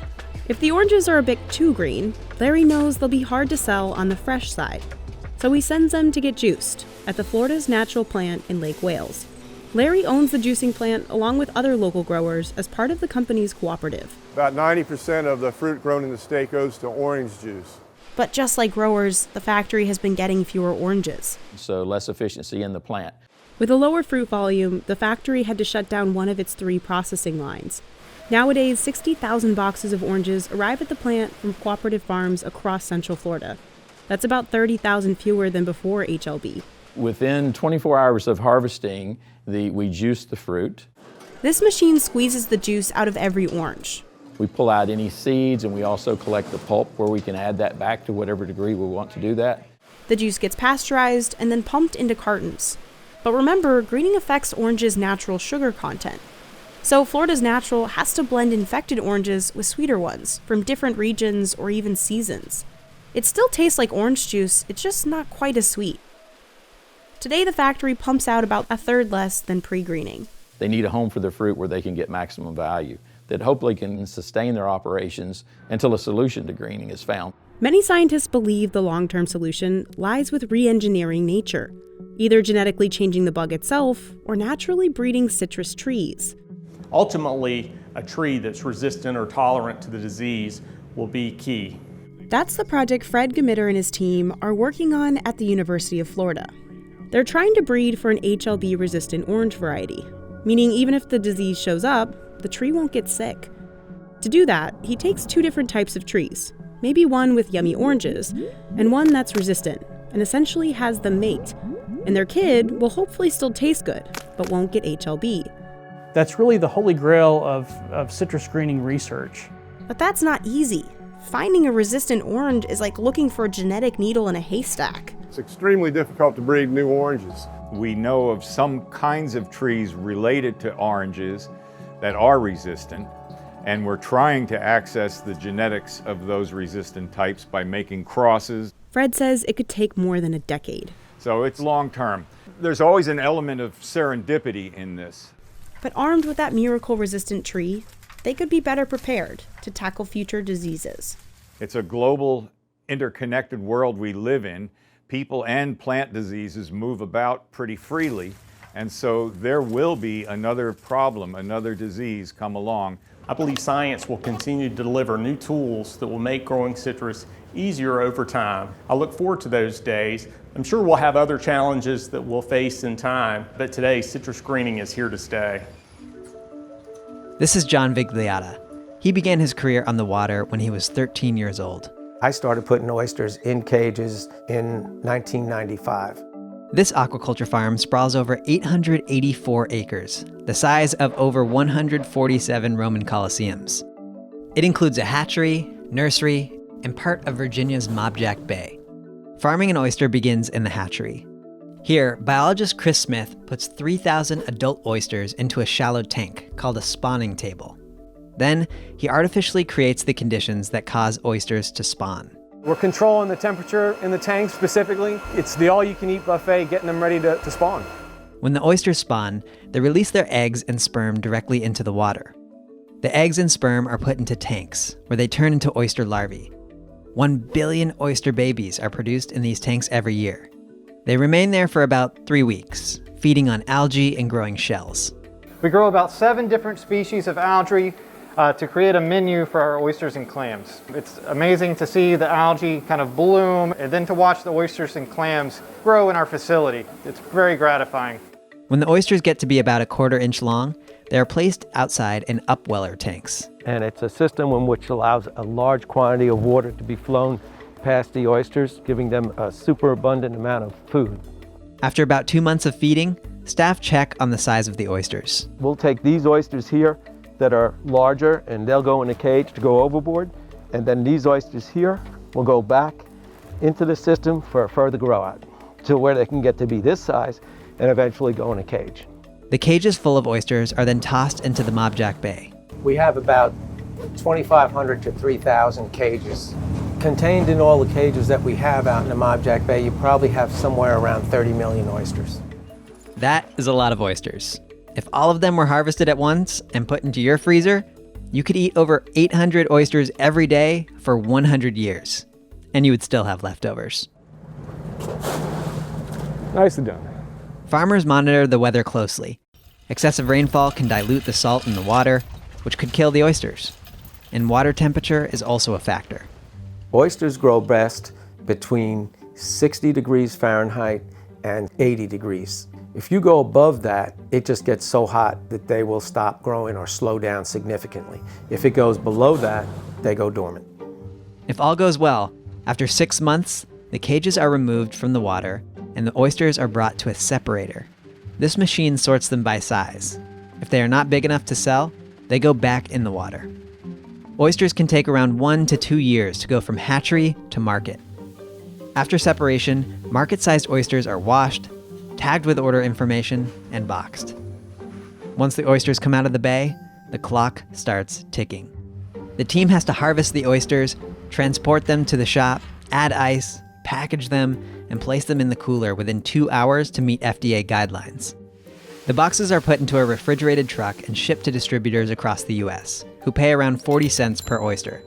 If the oranges are a bit too green, Larry knows they'll be hard to sell on the fresh side. So he sends them to get juiced at the Florida's Natural Plant in Lake Wales. Larry owns the juicing plant along with other local growers as part of the company's cooperative. About 90% of the fruit grown in the state goes to orange juice. But just like growers, the factory has been getting fewer oranges. So less efficiency in the plant. With a lower fruit volume, the factory had to shut down one of its 3 processing lines. Nowadays, 60,000 boxes of oranges arrive at the plant from cooperative farms across Central Florida. That's about 30,000 fewer than before HLB. Within 24 hours of harvesting, we juice the fruit. This machine squeezes the juice out of every orange. We pull out any seeds, and we also collect the pulp where we can add that back to whatever degree we want to do that. The juice gets pasteurized and then pumped into cartons. But remember, greening affects oranges' natural sugar content. So Florida's Natural has to blend infected oranges with sweeter ones from different regions or even seasons. It still tastes like orange juice, it's just not quite as sweet. Today, the factory pumps out about a third less than pre-greening. They need a home for their fruit where they can get maximum value. that hopefully can sustain their operations until a solution to greening is found. Many scientists believe the long-term solution lies with re-engineering nature, either genetically changing the bug itself or naturally breeding citrus trees. Ultimately, a tree that's resistant or tolerant to the disease will be key. That's the project Fred Gemitter and his team are working on at the University of Florida. They're trying to breed for an HLB-resistant orange variety, meaning even if the disease shows up, the tree won't get sick. To do that, he takes 2 different types of trees, maybe one with yummy oranges, and one that's resistant, and essentially has them mate. And their kid will hopefully still taste good, but won't get HLB. That's really the holy grail of citrus greening research. But that's not easy. Finding a resistant orange is like looking for a genetic needle in a haystack. It's extremely difficult to breed new oranges. We know of some kinds of trees related to oranges that are resistant, and we're trying to access the genetics of those resistant types by making crosses. Fred says it could take more than a decade. So it's long term. There's always an element of serendipity in this. But armed with that miracle-resistant tree, they could be better prepared to tackle future diseases. It's a global, interconnected world we live in. People and plant diseases move about pretty freely, and so there will be another problem, another disease come along. I believe science will continue to deliver new tools that will make growing citrus easier over time. I look forward to those days. I'm sure we'll have other challenges that we'll face in time, but today citrus greening is here to stay. This is John Vigliata. He began his career on the water when he was 13 years old. I started putting oysters in cages in 1995. This aquaculture farm sprawls over 884 acres, the size of over 147 Roman Colosseums. It includes a hatchery, nursery, and part of Virginia's Mobjack Bay. Farming an oyster begins in the hatchery. Here, biologist Chris Smith puts 3,000 adult oysters into a shallow tank called a spawning table. Then, he artificially creates the conditions that cause oysters to spawn. We're controlling the temperature in the tank specifically. It's the all-you-can-eat buffet, getting them ready to spawn. When the oysters spawn, they release their eggs and sperm directly into the water. The eggs and sperm are put into tanks, where they turn into oyster larvae. 1 billion oyster babies are produced in these tanks every year. They remain there for about 3 weeks, feeding on algae and growing shells. We grow about 7 different species of algae to create a menu for our oysters and clams. It's amazing to see the algae kind of bloom and then to watch the oysters and clams grow in our facility. It's very gratifying. When the oysters get to be about 1/4 inch long, they are placed outside in upweller tanks. And it's a system in which allows a large quantity of water to be flown past the oysters, giving them a super abundant amount of food. After about 2 months of feeding, staff check on the size of the oysters. We'll take these oysters here that are larger and they'll go in a cage to go overboard. And then these oysters here will go back into the system for a further grow out to where they can get to be this size and eventually go in a cage. The cages full of oysters are then tossed into the Mobjack Bay. We have about 2,500 to 3,000 cages. Contained in all the cages that we have out in the Mobjack Bay, you probably have somewhere around 30 million oysters. That is a lot of oysters. If all of them were harvested at once and put into your freezer, you could eat over 800 oysters every day for 100 years. And you would still have leftovers. Nicely done. Farmers monitor the weather closely. Excessive rainfall can dilute the salt in the water, which could kill the oysters. And water temperature is also a factor. Oysters grow best between 60 degrees Fahrenheit and 80 degrees. If you go above that, it just gets so hot that they will stop growing or slow down significantly. If it goes below that, they go dormant. If all goes well, after 6 months, the cages are removed from the water and the oysters are brought to a separator. This machine sorts them by size. If they are not big enough to sell, they go back in the water. Oysters can take around 1 to 2 years to go from hatchery to market. After separation, market-sized oysters are washed, tagged with order information, and boxed. Once the oysters come out of the bay, the clock starts ticking. The team has to harvest the oysters, transport them to the shop, add ice, package them, and place them in the cooler within 2 hours to meet FDA guidelines. The boxes are put into a refrigerated truck and shipped to distributors across the US. who pay around 40 cents per oyster.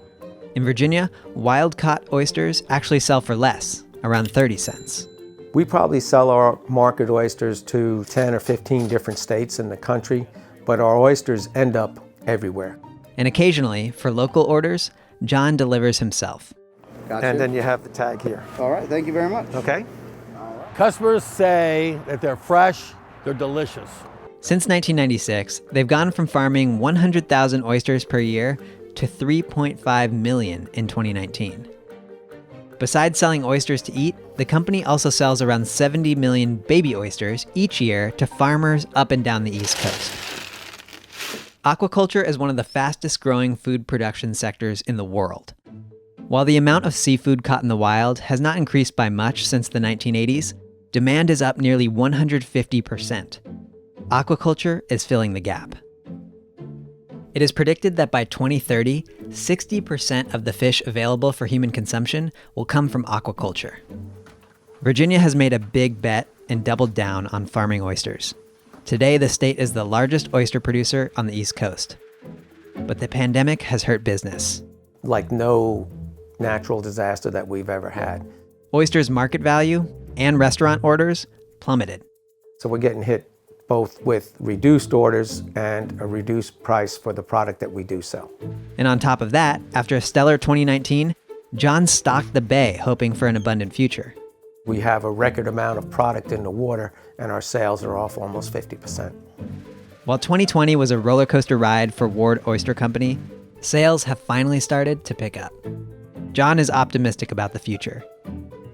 In Virginia, wild-caught oysters actually sell for less, around 30 cents. We probably sell our market oysters to 10 or 15 different states in the country, but our oysters end up everywhere. And occasionally, for local orders, John delivers himself. Gotcha. And then you have the tag here. All right, thank you very much. Okay. Customers say that they're fresh, they're delicious. Since 1996, they've gone from farming 100,000 oysters per year to 3.5 million in 2019. Besides selling oysters to eat, the company also sells around 70 million baby oysters each year to farmers up and down the East Coast. Aquaculture is one of the fastest growing food production sectors in the world. While the amount of seafood caught in the wild has not increased by much since the 1980s, demand is up nearly 150%. Aquaculture is filling the gap. It is predicted that by 2030, 60% of the fish available for human consumption will come from aquaculture. Virginia has made a big bet and doubled down on farming oysters. Today, the state is the largest oyster producer on the East Coast. But the pandemic has hurt business. Like no natural disaster that we've ever had. Oysters' market value and restaurant orders plummeted. So we're getting hit both with reduced orders and a reduced price for the product that we do sell. And on top of that, after a stellar 2019, John stocked the bay hoping for an abundant future. We have a record amount of product in the water and our sales are off almost 50%. While 2020 was a roller coaster ride for Ward Oyster Company, sales have finally started to pick up. John is optimistic about the future.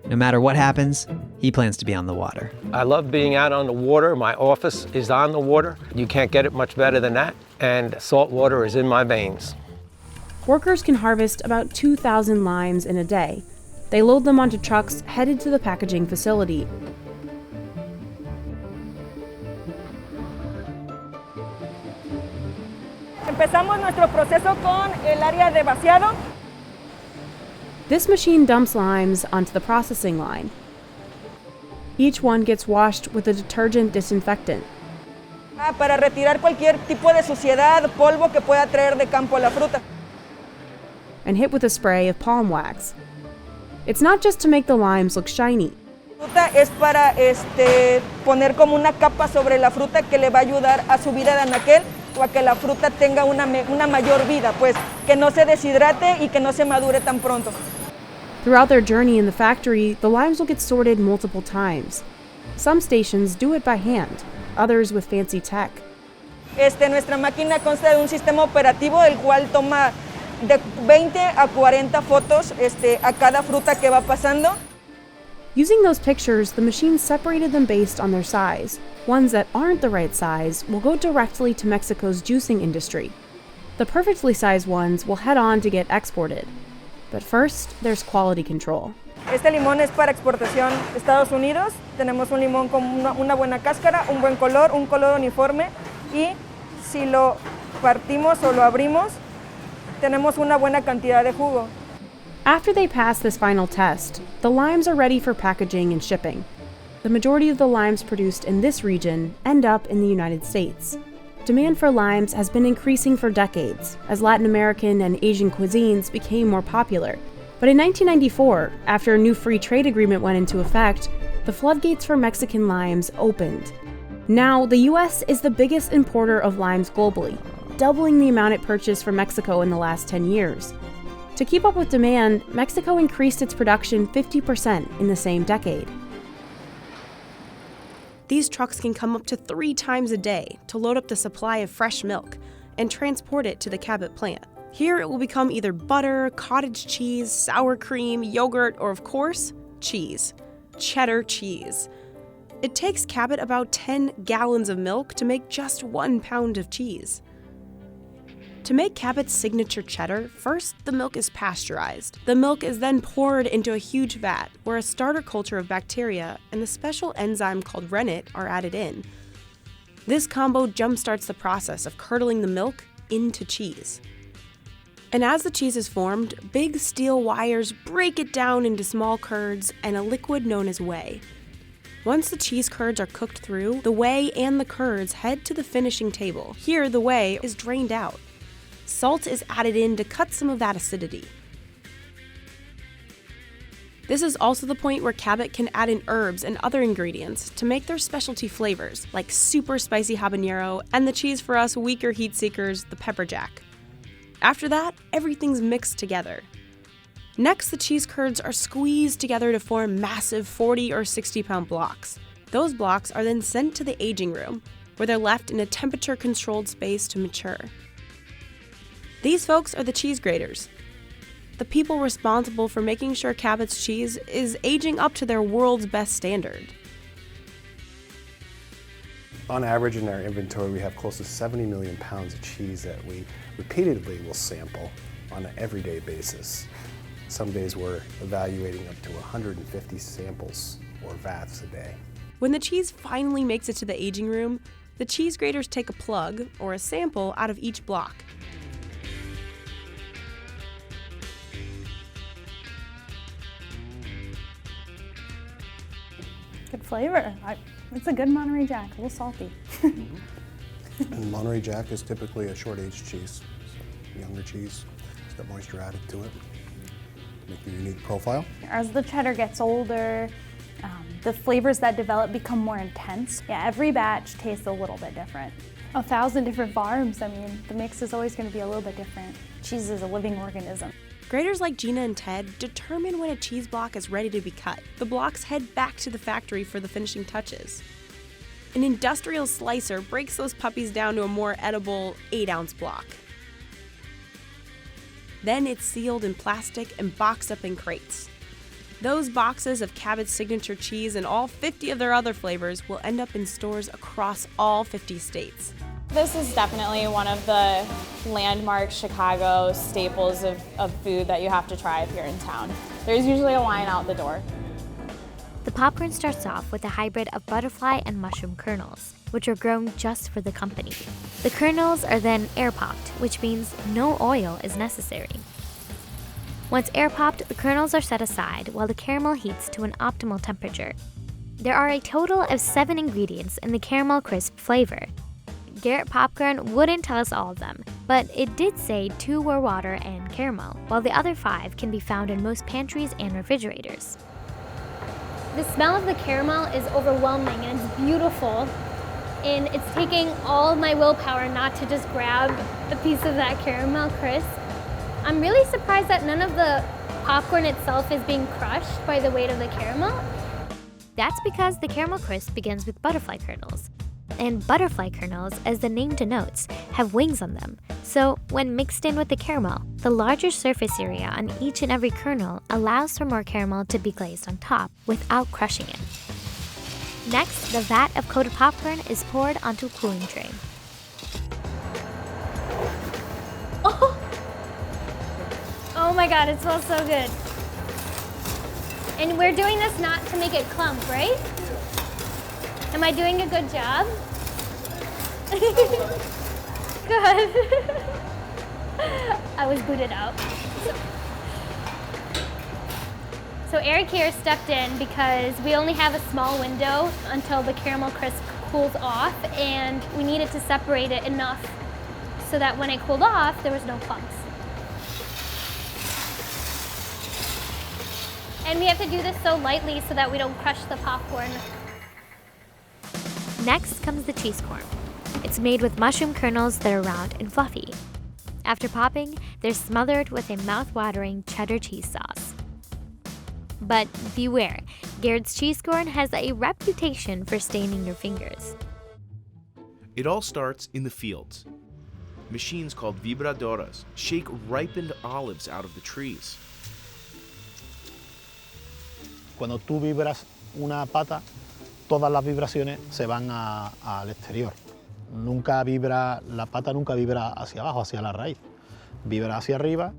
No matter what happens, he plans to be on the water. I love being out on the water. My office is on the water. You can't get it much better than that. And salt water is in my veins. Workers can harvest about 2,000 limes in a day. They load them onto trucks headed to the packaging facility. Empezamos nuestro proceso con el área de vaciado. This machine dumps limes onto the processing line. Each one gets washed with a detergent disinfectant. Para retirar cualquier tipo de suciedad, polvo que pueda traer de campo la fruta. And hit with a spray of palm wax. It's not just to make the limes look shiny. Fruta es para poner como una capa sobre la fruta que le va a ayudar a su vida de anaquel o a que la fruta tenga una mayor vida, pues que no se deshidrate y que no se madure tan pronto. Throughout their journey in the factory, the limes will get sorted multiple times. Some stations do it by hand, others with fancy tech. Nuestra máquina consta de un sistema operativo el cual toma de 20 a 40 fotos a cada fruta que va pasando. Using those pictures, the machine separated them based on their size. Ones that aren't the right size will go directly to Mexico's juicing industry. The perfectly sized ones will head on to get exported. But first, there's quality control. Este limón es para exportación a Estados Unidos. Tenemos un limón con una buena cáscara, un buen color, un color uniforme y si lo partimos o lo abrimos, tenemos una buena cantidad de jugo. After they pass this final test, the limes are ready for packaging and shipping. The majority of the limes produced in this region end up in the United States. Demand for limes has been increasing for decades as Latin American and Asian cuisines became more popular. But in 1994, after a new free trade agreement went into effect, the floodgates for Mexican limes opened. Now, the US is the biggest importer of limes globally, doubling the amount it purchased from Mexico in the last 10 years. To keep up with demand, Mexico increased its production 50% in the same decade. These trucks can come up to 3 times a day to load up the supply of fresh milk and transport it to the Cabot plant. Here it will become either butter, cottage cheese, sour cream, yogurt, or of course, cheese. Cheddar cheese. It takes Cabot about 10 gallons of milk to make just 1 pound of cheese. To make Cabot's signature cheddar, first the milk is pasteurized. The milk is then poured into a huge vat where a starter culture of bacteria and the special enzyme called rennet are added in. This combo jumpstarts the process of curdling the milk into cheese. And as the cheese is formed, big steel wires break it down into small curds and a liquid known as whey. Once the cheese curds are cooked through, the whey and the curds head to the finishing table. Here, the whey is drained out. Salt is added in to cut some of that acidity. This is also the point where Cabot can add in herbs and other ingredients to make their specialty flavors, like super spicy habanero and the cheese for us weaker heat seekers, the pepper jack. After that, everything's mixed together. Next, the cheese curds are squeezed together to form massive 40 or 60 pound blocks. Those blocks are then sent to the aging room, where they're left in a temperature-controlled space to mature. These folks are the cheese graters, the people responsible for making sure Cabot's cheese is aging up to their world's best standard. On average in our inventory, we have close to 70 million pounds of cheese that we repeatedly will sample on an everyday basis. Some days we're evaluating up to 150 samples or vats a day. When the cheese finally makes it to the aging room, the cheese graters take a plug, or a sample, out of each block. Good flavor. It's a good Monterey Jack, a little salty. And Monterey Jack is typically a short-aged cheese. So younger cheese, it's got moisture added to it, make a unique profile. As the cheddar gets older, the flavors that develop become more intense. Yeah, every batch tastes a little bit different. 1,000 different farms, I mean, the mix is always going to be a little bit different. Cheese is a living organism. Graders like Gina and Ted determine when a cheese block is ready to be cut. The blocks head back to the factory for the finishing touches. An industrial slicer breaks those puppies down to a more edible 8-ounce block. Then it's sealed in plastic and boxed up in crates. Those boxes of Cabot's signature cheese and all 50 of their other flavors will end up in stores across all 50 states. This is definitely one of the landmark Chicago staples of food that you have to try if you're in town. There's usually a line out the door. The popcorn starts off with a hybrid of butterfly and mushroom kernels, which are grown just for the company. The kernels are then air-popped, which means no oil is necessary. Once air-popped, the kernels are set aside while the caramel heats to an optimal temperature. There are a total of 7 ingredients in the caramel crisp flavor. Garrett Popcorn wouldn't tell us all of them, but it did say 2 were water and caramel, while the other 5 can be found in most pantries and refrigerators. The smell of the caramel is overwhelming and it's beautiful, and it's taking all of my willpower not to just grab a piece of that caramel crisp. I'm really surprised that none of the popcorn itself is being crushed by the weight of the caramel. That's because the caramel crisp begins with butterfly kernels. And butterfly kernels, as the name denotes, have wings on them. So when mixed in with the caramel, the larger surface area on each and every kernel allows for more caramel to be glazed on top without crushing it. Next, the vat of coated popcorn is poured onto a cooling tray. Oh my god, it smells so good. And we're doing this not to make it clump, right? Am I doing a good job? Good. I was booted out. So Eric here stepped in because we only have a small window until the caramel crisp cools off, and we needed to separate it enough so that when it cooled off, there was no clumps. And we have to do this so lightly so that we don't crush the popcorn. Next comes the cheese corn. It's made with mushroom kernels that are round and fluffy. After popping, they're smothered with a mouth-watering cheddar cheese sauce. But beware, Garrett's cheese corn has a reputation for staining your fingers. It all starts in the fields. Machines called vibradoras shake ripened olives out of the trees. Cuando tú vibras una pata, todas las vibraciones se van al exterior. La pata nunca vibra hacia abajo, hacia la raíz. Vibra hacia arriba.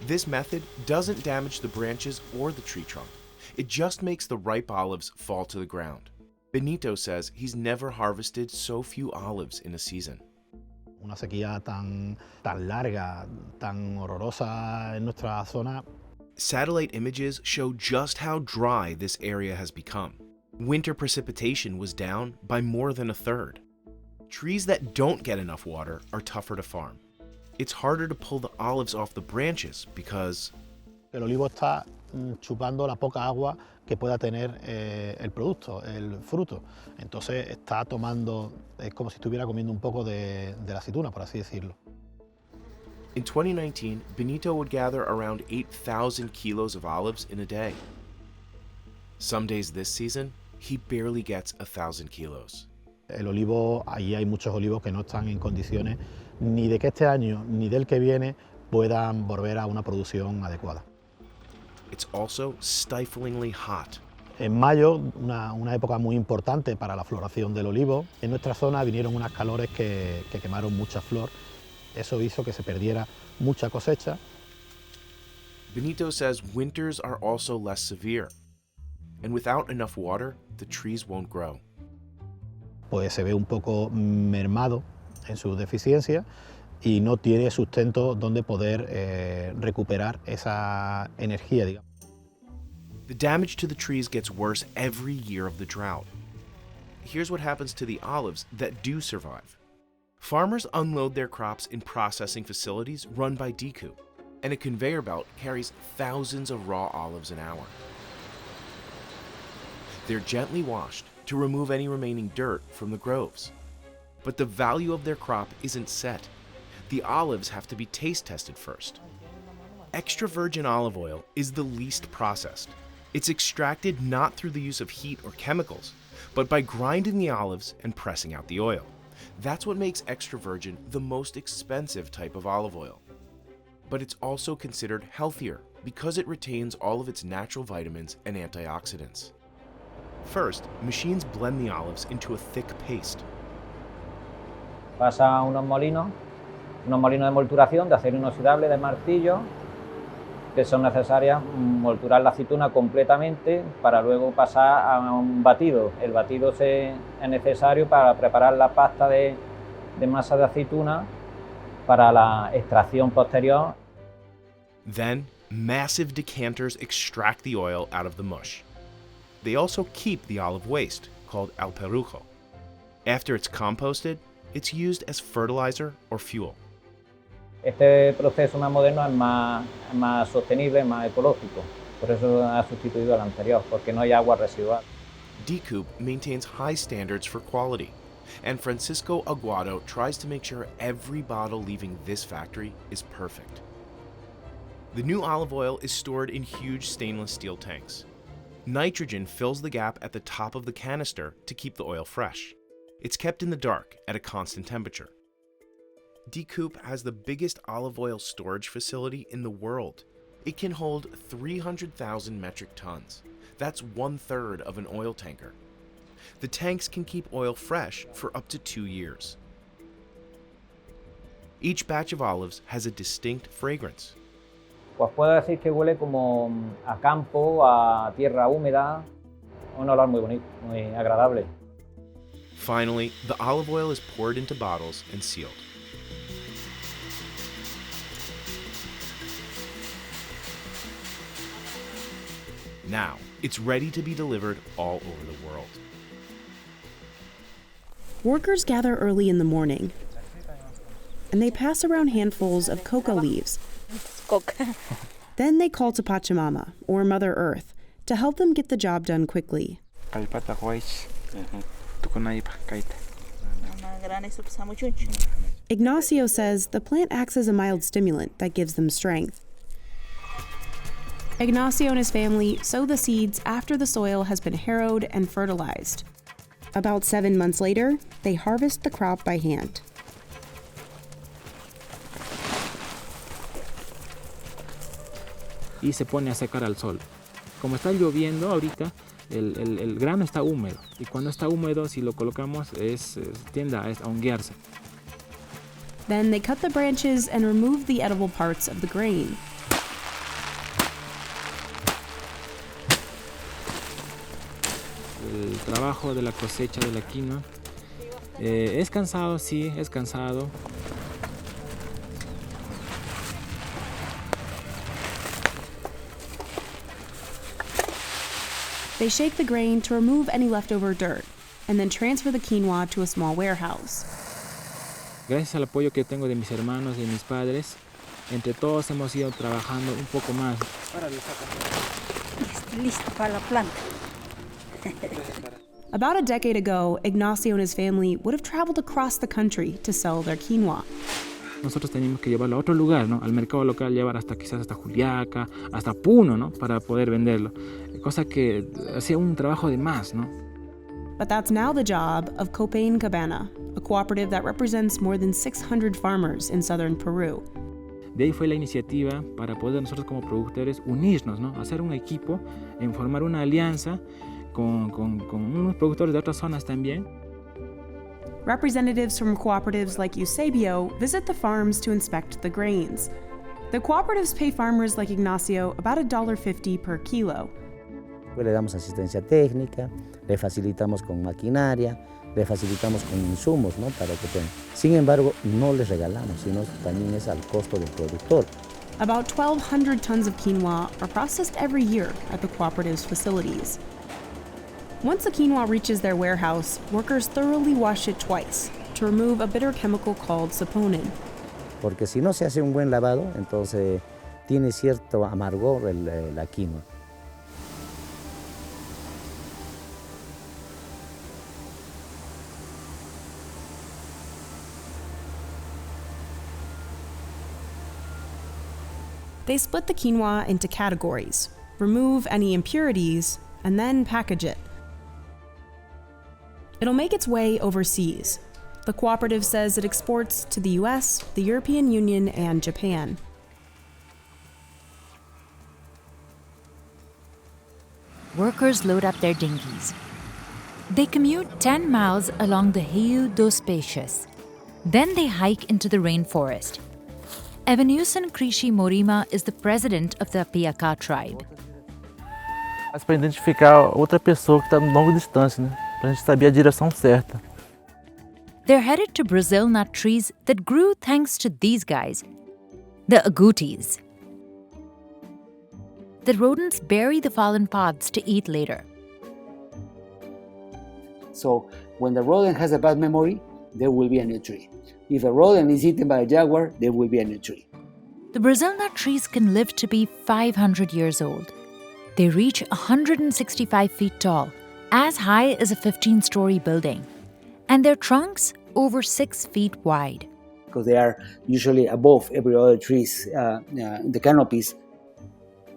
This method doesn't damage the branches or the tree trunk. It just makes the ripe olives fall to the ground. Benito says he's never harvested so few olives in a season. Una sequía tan larga, tan horrorosa en nuestra zona. Satellite images show just how dry this area has become. Winter precipitation was down by more than a third. Trees that don't get enough water are tougher to farm. it's harder to pull the olives off the branches because El olivo está chupando la poca agua que pueda tener el producto, el fruto. Entonces está tomando, es como si estuviera comiendo un poco de la aceituna, por así decirlo. in 2019, Benito would gather around 8,000 kilos of olives in a day. Some days this season, he barely gets 1,000 kilos. El olivo, allí hay muchos olivos que no están en condiciones ni de que este año ni del que viene puedan volver a una producción adecuada. It's also stiflingly hot. En mayo, una época muy importante para la floración del olivo, en nuestra zona vinieron unas calores que quemaron mucha flor. Eso hizo que se perdiera mucha cosecha. Benito says winters are also less severe, and without enough water, the trees won't grow. Pues se ve un poco mermado en su deficiencia y no tiene sustento donde poder recuperar esa energía, digamos. The damage to the trees gets worse every year of the drought. Here's what happens to the olives that do survive. Farmers unload their crops in processing facilities run by Decoup, and a conveyor belt carries thousands of raw olives an hour. They're gently washed to remove any remaining dirt from the groves. But the value of their crop isn't set. The olives have to be taste tested first. Extra virgin olive oil is the least processed. It's extracted not through the use of heat or chemicals, but by grinding the olives and pressing out the oil. That's what makes extra virgin the most expensive type of olive oil. But it's also considered healthier because it retains all of its natural vitamins and antioxidants. First, machines blend the olives into a thick paste. Pasa a unos molinos de molturación de acero inoxidable de martillo, que son necesarias molturar la aceituna completamente para luego pasar a un batido. El batido es necesario para preparar la pasta de masa de aceituna para la extracción posterior. Then, massive decanters extract the oil out of the mush. They also keep the olive waste, called alperujo. After it's composted, it's used as fertilizer or fuel. Este proceso más moderno es más sostenible, más ecológico. Por eso ha sustituido al anterior, porque no hay agua residual. Decoup maintains high standards for quality, and Francisco Aguado tries to make sure every bottle leaving this factory is perfect. The new olive oil is stored in huge stainless steel tanks. Nitrogen fills the gap at the top of the canister to keep the oil fresh. It's kept in the dark at a constant temperature. Decoup has the biggest olive oil storage facility in the world. It can hold 300,000 metric tons. That's 1/3 of an oil tanker. The tanks can keep oil fresh for up to 2 years. Each batch of olives has a distinct fragrance. Pues puedo decir que huele como a campo, a tierra húmeda, un olor muy bonito, muy agradable. Finally, the olive oil is poured into bottles and sealed. Now, it's ready to be delivered all over the world. Workers gather early in the morning, and they pass around handfuls of coca leaves. Then they call to Pachamama, or Mother Earth, to help them get the job done quickly. Ignacio says the plant acts as a mild stimulant that gives them strength. Ignacio and his family sow the seeds after the soil has been harrowed and fertilized. About 7 months later, they harvest the crop by hand. Y se pone a secar al sol. Como está lloviendo ahorita, el grano está húmedo. Y cuando está húmedo, si lo colocamos, tiende a honguearse. Then they cut the branches and remove the edible parts of the grain. El trabajo de la cosecha de la quinoa es cansado, sí, es cansado. They shake the grain to remove any leftover dirt, and then transfer the quinoa to a small warehouse. Gracias al apoyo que tengo de mis hermanos y de mis padres, entre todos hemos ido trabajando un poco más. Listo para la planta. About a decade ago, Ignacio and his family would have traveled across the country to sell their quinoa. Nosotros teníamos que llevarlo a otro lugar, ¿no? Al mercado local, llevar quizás hasta Juliaca, hasta Puno, ¿no? Para poder venderlo. Cosa que hacía un trabajo de más, ¿no? But that's now the job of Copacabana, a cooperative that represents more than 600 farmers in southern Peru. De ahí fue la iniciativa para poder nosotros como productores unirnos, ¿no? Hacer un equipo, en formar una alianza con unos productores de otras zonas también. Representatives from cooperatives like Eusebio visit the farms to inspect the grains. The cooperatives pay farmers like Ignacio about $1.50 per kilo. Le damos asistencia técnica, le facilitamos con maquinaria, le facilitamos con insumos, ¿no? Para que tengan. Sin embargo, no les regalamos, sino también es al costo del productor. About 1,200 tons of quinoa are processed every year at the cooperative's facilities. Once the quinoa reaches their warehouse, workers thoroughly wash it twice to remove a bitter chemical called saponin. Porque si no se hace un buen lavado, entonces tiene cierto amargor la quinoa. They split the quinoa into categories, remove any impurities, and then package it. It'll make its way overseas. The cooperative says it exports to the US, the European Union, and Japan. Workers load up their dinghies. They commute 10 miles along the Rio dos Peixes. Then they hike into the rainforest. Evanuson Krishi Morima is the president of the Apiacá tribe. Mas para identificar outra pessoa que está em longa distância, né? Para a gente saber a direção certa. They're headed to Brazil nut trees that grew thanks to these guys, the agoutis. The rodents bury the fallen pods to eat later. So when the rodent has a bad memory, there will be a new tree. If a rodent is eaten by a jaguar, there will be a new tree. The Brazil nut trees can live to be 500 years old. They reach 165 feet tall, as high as a 15-story building, and their trunks over 6 feet wide. Because they are usually above every other trees in the canopies.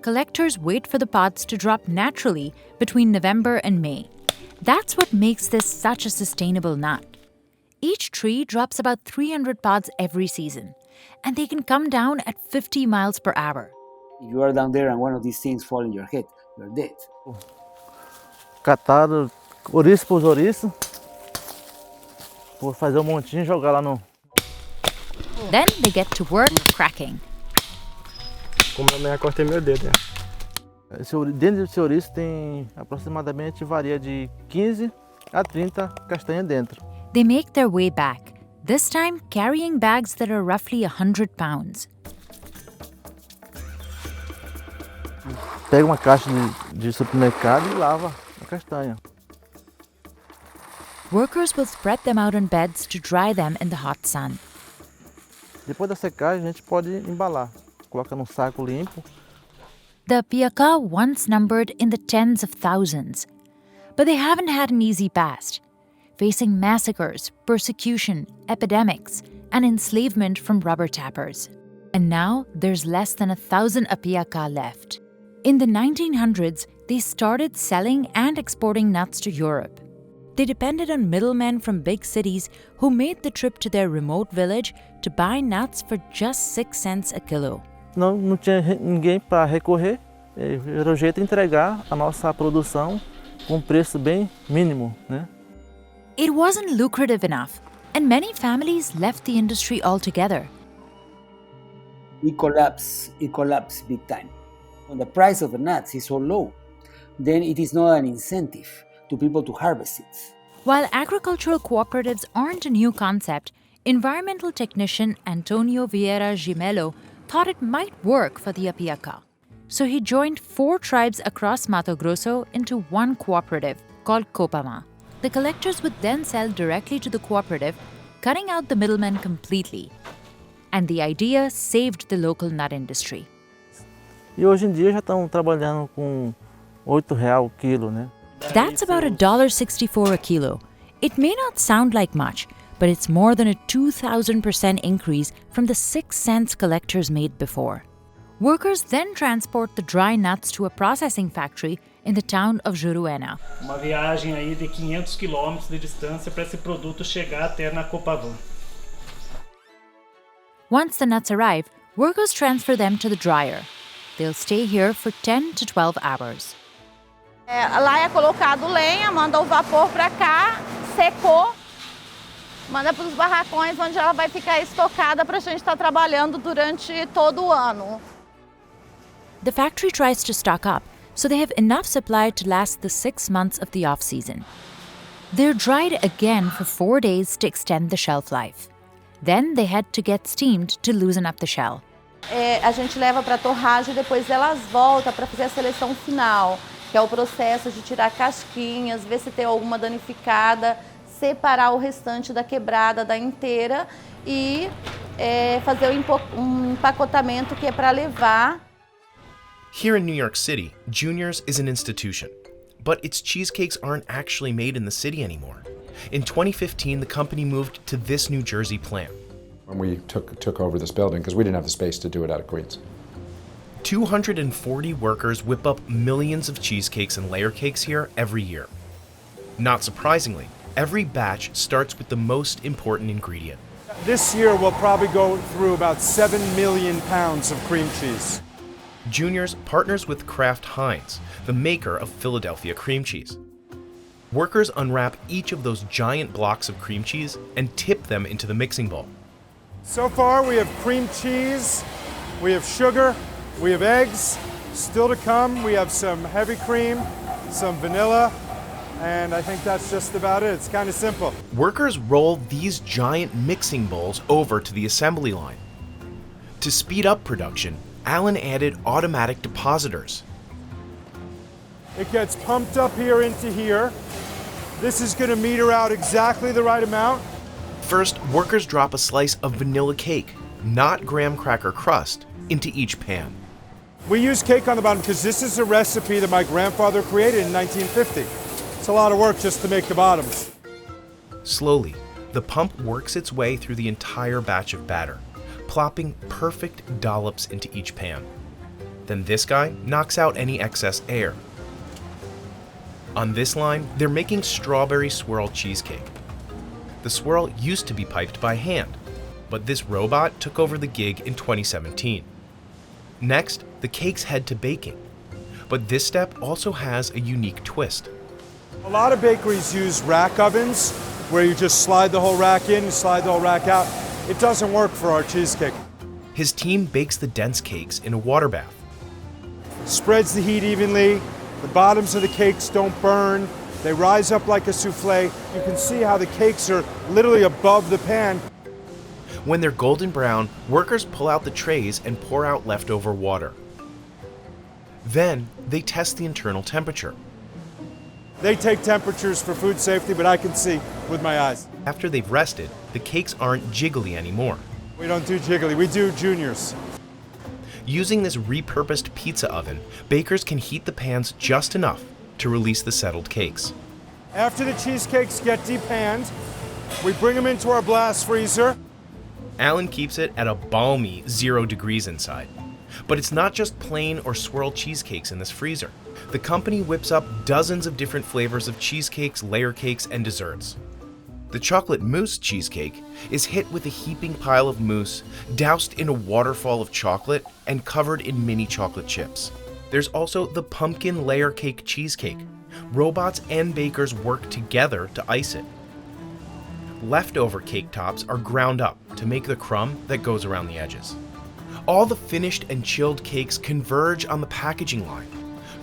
Collectors wait for the pods to drop naturally between November and May. That's what makes this such a sustainable nut. Each tree drops about 300 pods every season, and they can come down at 50 miles per hour. If you are down there and one of these things fall in your head, you're dead. Catar ouriço por ouriço, por fazer montinho e jogar lá no. Then they get to work cracking. Como eu já cortei meu dedo, né? Dentro desse ouriço tem aproximadamente varia de 15 a 30 castanhas dentro. They make their way back, this time carrying bags that are roughly 100 pounds. Pega uma caixa de supermercado e lava a castanha. Workers will spread them out on beds to dry them in the hot sun. Depois da secagem, a gente pode embalar. Coloca num saco limpo. The Apiacá once numbered in the tens of thousands, but they haven't had an easy past, facing massacres, persecution, epidemics, and enslavement from rubber tappers. And now there's less than 1,000 Apiacá left. In the 1900s, they started selling and exporting nuts to Europe. They depended on middlemen from big cities who made the trip to their remote village to buy nuts for just 6 cents a kilo. Não tinha ninguém para recorrer, era o jeito de entregar a nossa produção com preço bem mínimo, né? It wasn't lucrative enough, and many families left the industry altogether. It collapsed big time. When the price of the nuts is so low, then it is not an incentive to people to harvest it. While agricultural cooperatives aren't a new concept, environmental technician Antonio Vieira Gimelo thought it might work for the Apiacá. So he joined 4 tribes across Mato Grosso into one cooperative called Copama. The collectors would then sell directly to the cooperative, cutting out the middlemen completely. And the idea saved the local nut industry. E hoje em dia já estão trabalhando com R$8 o quilo, né? That's about $1.64 a kilo. It may not sound like much, but it's more than a 2,000% increase from the 6 cents collectors made before. Workers then transport the dry nuts to a processing factory in the town of Juruena. Uma viagem aí de 500 quilômetros de distância para esse produto chegar até na Copavan. Once the nuts arrive, workers transfer them to the dryer. They'll stay here for 10 to 12 hours. Lá é colocado lenha, manda o vapor para cá, secou, manda para os barracões onde ela vai ficar estocada para a gente estar trabalhando durante todo o ano. The factory tries to stock up, so they have enough supply to last the 6 months of the off-season. They're dried again for 4 days to extend the shelf life. Then they had to get steamed to loosen up the shell. A gente leva para torragem e depois elas voltam para fazer a seleção final, que é o processo de tirar casquinhas, ver se tem alguma danificada, separar o restante da quebrada da inteira e fazer um empacotamento que é para levar. Here in New York City, Junior's is an institution, but its cheesecakes aren't actually made in the city anymore. In 2015, the company moved to this New Jersey plant. When we took over this building, because we didn't have the space to do it out of Queens. 240 workers whip up millions of cheesecakes and layer cakes here every year. Not surprisingly, every batch starts with the most important ingredient. This year we'll probably go through about 7 million pounds of cream cheese. Junior's partners with Kraft Heinz, the maker of Philadelphia cream cheese. Workers unwrap each of those giant blocks of cream cheese and tip them into the mixing bowl. So far we have cream cheese, we have sugar, we have eggs. Still to come, we have some heavy cream, some vanilla, and I think that's just about it. It's kind of simple. Workers roll these giant mixing bowls over to the assembly line. To speed up production, Alan added automatic depositors. It gets pumped up here into here. This is going to meter out exactly the right amount. First, workers drop a slice of vanilla cake, not graham cracker crust, into each pan. We use cake on the bottom because this is a recipe that my grandfather created in 1950. It's a lot of work just to make the bottoms. Slowly, the pump works its way through the entire batch of batter, plopping perfect dollops into each pan. Then this guy knocks out any excess air. On this line, they're making strawberry swirl cheesecake. The swirl used to be piped by hand, but this robot took over the gig in 2017. Next, the cakes head to baking. But this step also has a unique twist. A lot of bakeries use rack ovens where you just slide the whole rack in, you slide the whole rack out. It doesn't work for our cheesecake. His team bakes the dense cakes in a water bath. Spreads the heat evenly. The bottoms of the cakes don't burn. They rise up like a souffle. You can see how the cakes are literally above the pan. When they're golden brown, workers pull out the trays and pour out leftover water. Then, they test the internal temperature. They take temperatures for food safety, but I can see with my eyes. After they've rested, the cakes aren't jiggly anymore. We don't do jiggly, we do juniors. Using this repurposed pizza oven, bakers can heat the pans just enough to release the settled cakes. After the cheesecakes get depanned, we bring them into our blast freezer. Alan keeps it at a balmy 0 degrees inside. But it's not just plain or swirl cheesecakes in this freezer. The company whips up dozens of different flavors of cheesecakes, layer cakes, and desserts. The chocolate mousse cheesecake is hit with a heaping pile of mousse, doused in a waterfall of chocolate, and covered in mini chocolate chips. There's also the pumpkin layer cake cheesecake. Robots and bakers work together to ice it. Leftover cake tops are ground up to make the crumb that goes around the edges. All the finished and chilled cakes converge on the packaging line,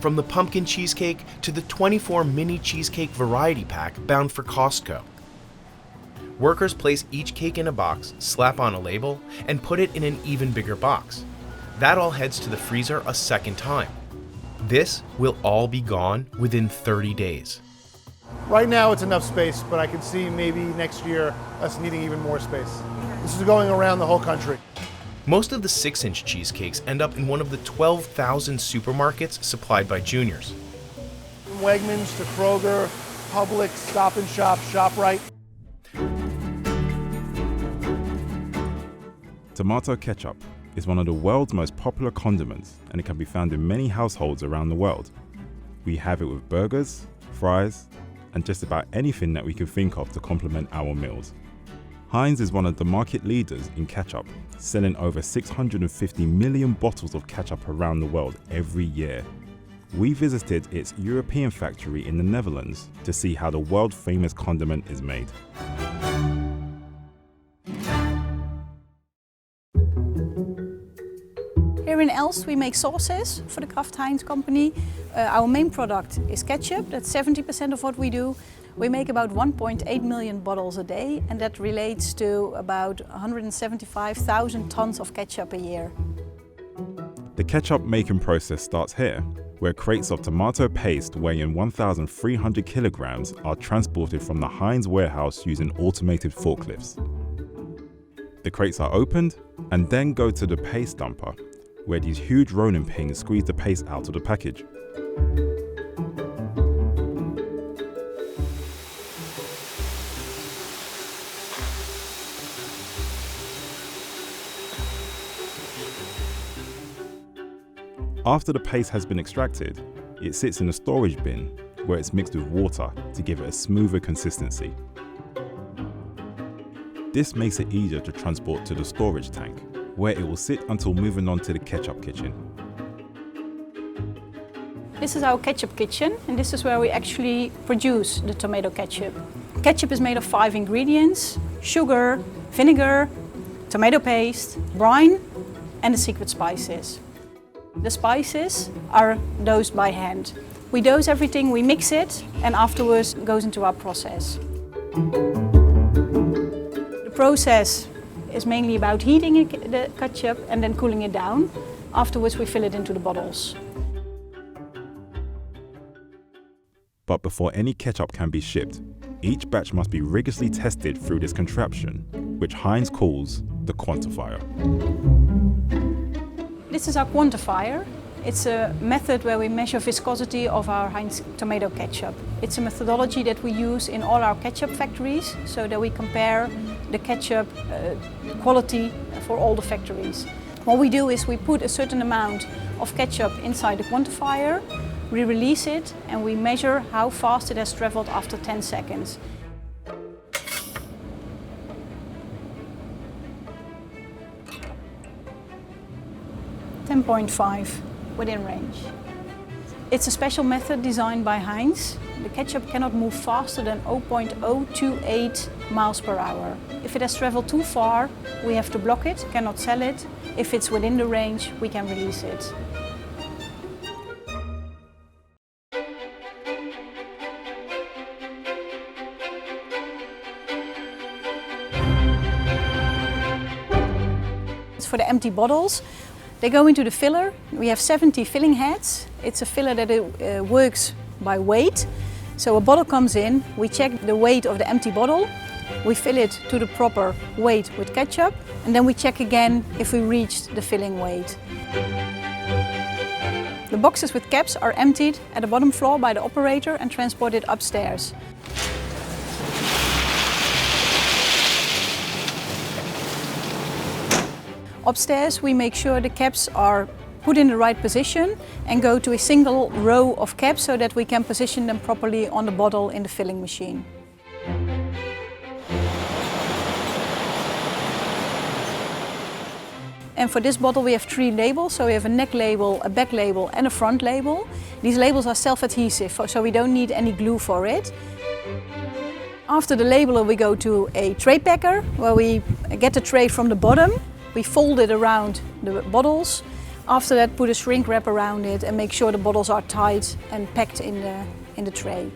from the pumpkin cheesecake to the 24 mini cheesecake variety pack bound for Costco. Workers place each cake in a box, slap on a label, and put it in an even bigger box. That all heads to the freezer a second time. This will all be gone within 30 days. Right now it's enough space, but I can see maybe next year us needing even more space. This is going around the whole country. Most of the 6-inch cheesecakes end up in one of the 12,000 supermarkets supplied by juniors. From Wegmans to Kroger, Publix, Stop and Shop, ShopRite. Tomato ketchup is one of the world's most popular condiments, and it can be found in many households around the world. We have it with burgers, fries, and just about anything that we can think of to complement our meals. Heinz is one of the market leaders in ketchup, selling over 650 million bottles of ketchup around the world every year. We visited its European factory in the Netherlands to see how the world-famous condiment is made. Here in Elst we make sauces for the Kraft Heinz company. Our main product is ketchup, that's 70% of what we do. We make about 1.8 million bottles a day, and that relates to about 175,000 tons of ketchup a year. The ketchup making process starts here, where crates of tomato paste weighing 1,300 kilograms are transported from the Heinz warehouse using automated forklifts. The crates are opened and then go to the paste dumper, where these huge rolling pins squeeze the paste out of the package. After the paste has been extracted, it sits in a storage bin where it's mixed with water to give it a smoother consistency. This makes it easier to transport to the storage tank, where it will sit until moving on to the ketchup kitchen. This is our ketchup kitchen, and this is where we actually produce the tomato ketchup. Ketchup is made of 5 ingredients: sugar, vinegar, tomato paste, brine, and the secret spices. The spices are dosed by hand. We dose everything, we mix it, and afterwards it goes into our process. The process is mainly about heating the ketchup and then cooling it down. Afterwards we fill it into the bottles. But before any ketchup can be shipped, each batch must be rigorously tested through this contraption, which Heinz calls the quantifier. This is our quantifier. It's a method where we measure viscosity of our Heinz tomato ketchup. It's a methodology that we use in all our ketchup factories, so that we compare the ketchup quality for all the factories. What we do is we put a certain amount of ketchup inside the quantifier, we release it, and we measure how fast it has traveled after 10 seconds. (10.5) within range. It's a special method designed by Heinz. The ketchup cannot move faster than 0.028 miles per hour. If it has traveled too far, we have to block it, cannot sell it. If it's within the range, we can release it. For the empty bottles, they go into the filler. We have 70 filling heads. It's a filler that works by weight. So a bottle comes in, we check the weight of the empty bottle, we fill it to the proper weight with ketchup, and then we check again if we reached the filling weight. The boxes with caps are emptied at the bottom floor by the operator and transported upstairs. Upstairs, we make sure the caps are put in the right position and go to a single row of caps so that we can position them properly on the bottle in the filling machine. And for this bottle we have 3 labels, so we have a neck label, a back label and a front label. These labels are self-adhesive, so we don't need any glue for it. After the labeler we go to a tray packer, where we get the tray from the bottom. We fold it around the bottles. After that, put a shrink wrap around it and make sure the bottles are tight and packed in the tray.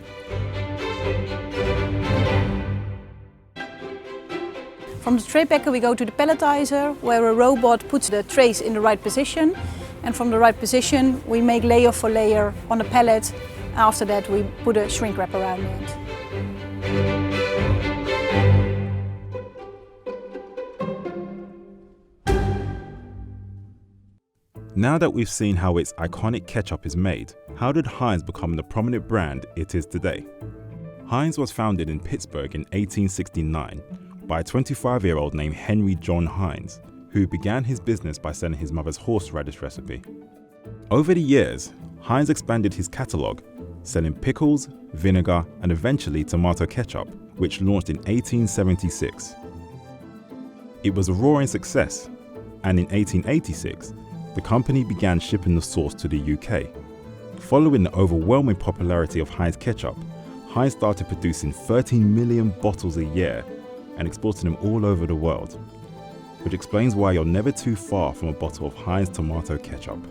From the tray packer we go to the palletizer, where a robot puts the trays in the right position. And from the right position we make layer for layer on the pallet. After that we put a shrink wrap around it. Now that we've seen how its iconic ketchup is made, how did Heinz become the prominent brand it is today? Heinz was founded in Pittsburgh in 1869 by a 25-year-old named Henry John Heinz, who began his business by selling his mother's horseradish recipe. Over the years, Heinz expanded his catalogue, selling pickles, vinegar, and eventually tomato ketchup, which launched in 1876. It was a roaring success, and in 1886, the company began shipping the sauce to the UK. Following the overwhelming popularity of Heinz ketchup, Heinz started producing 13 million bottles a year and exporting them all over the world, which explains why you're never too far from a bottle of Heinz tomato ketchup.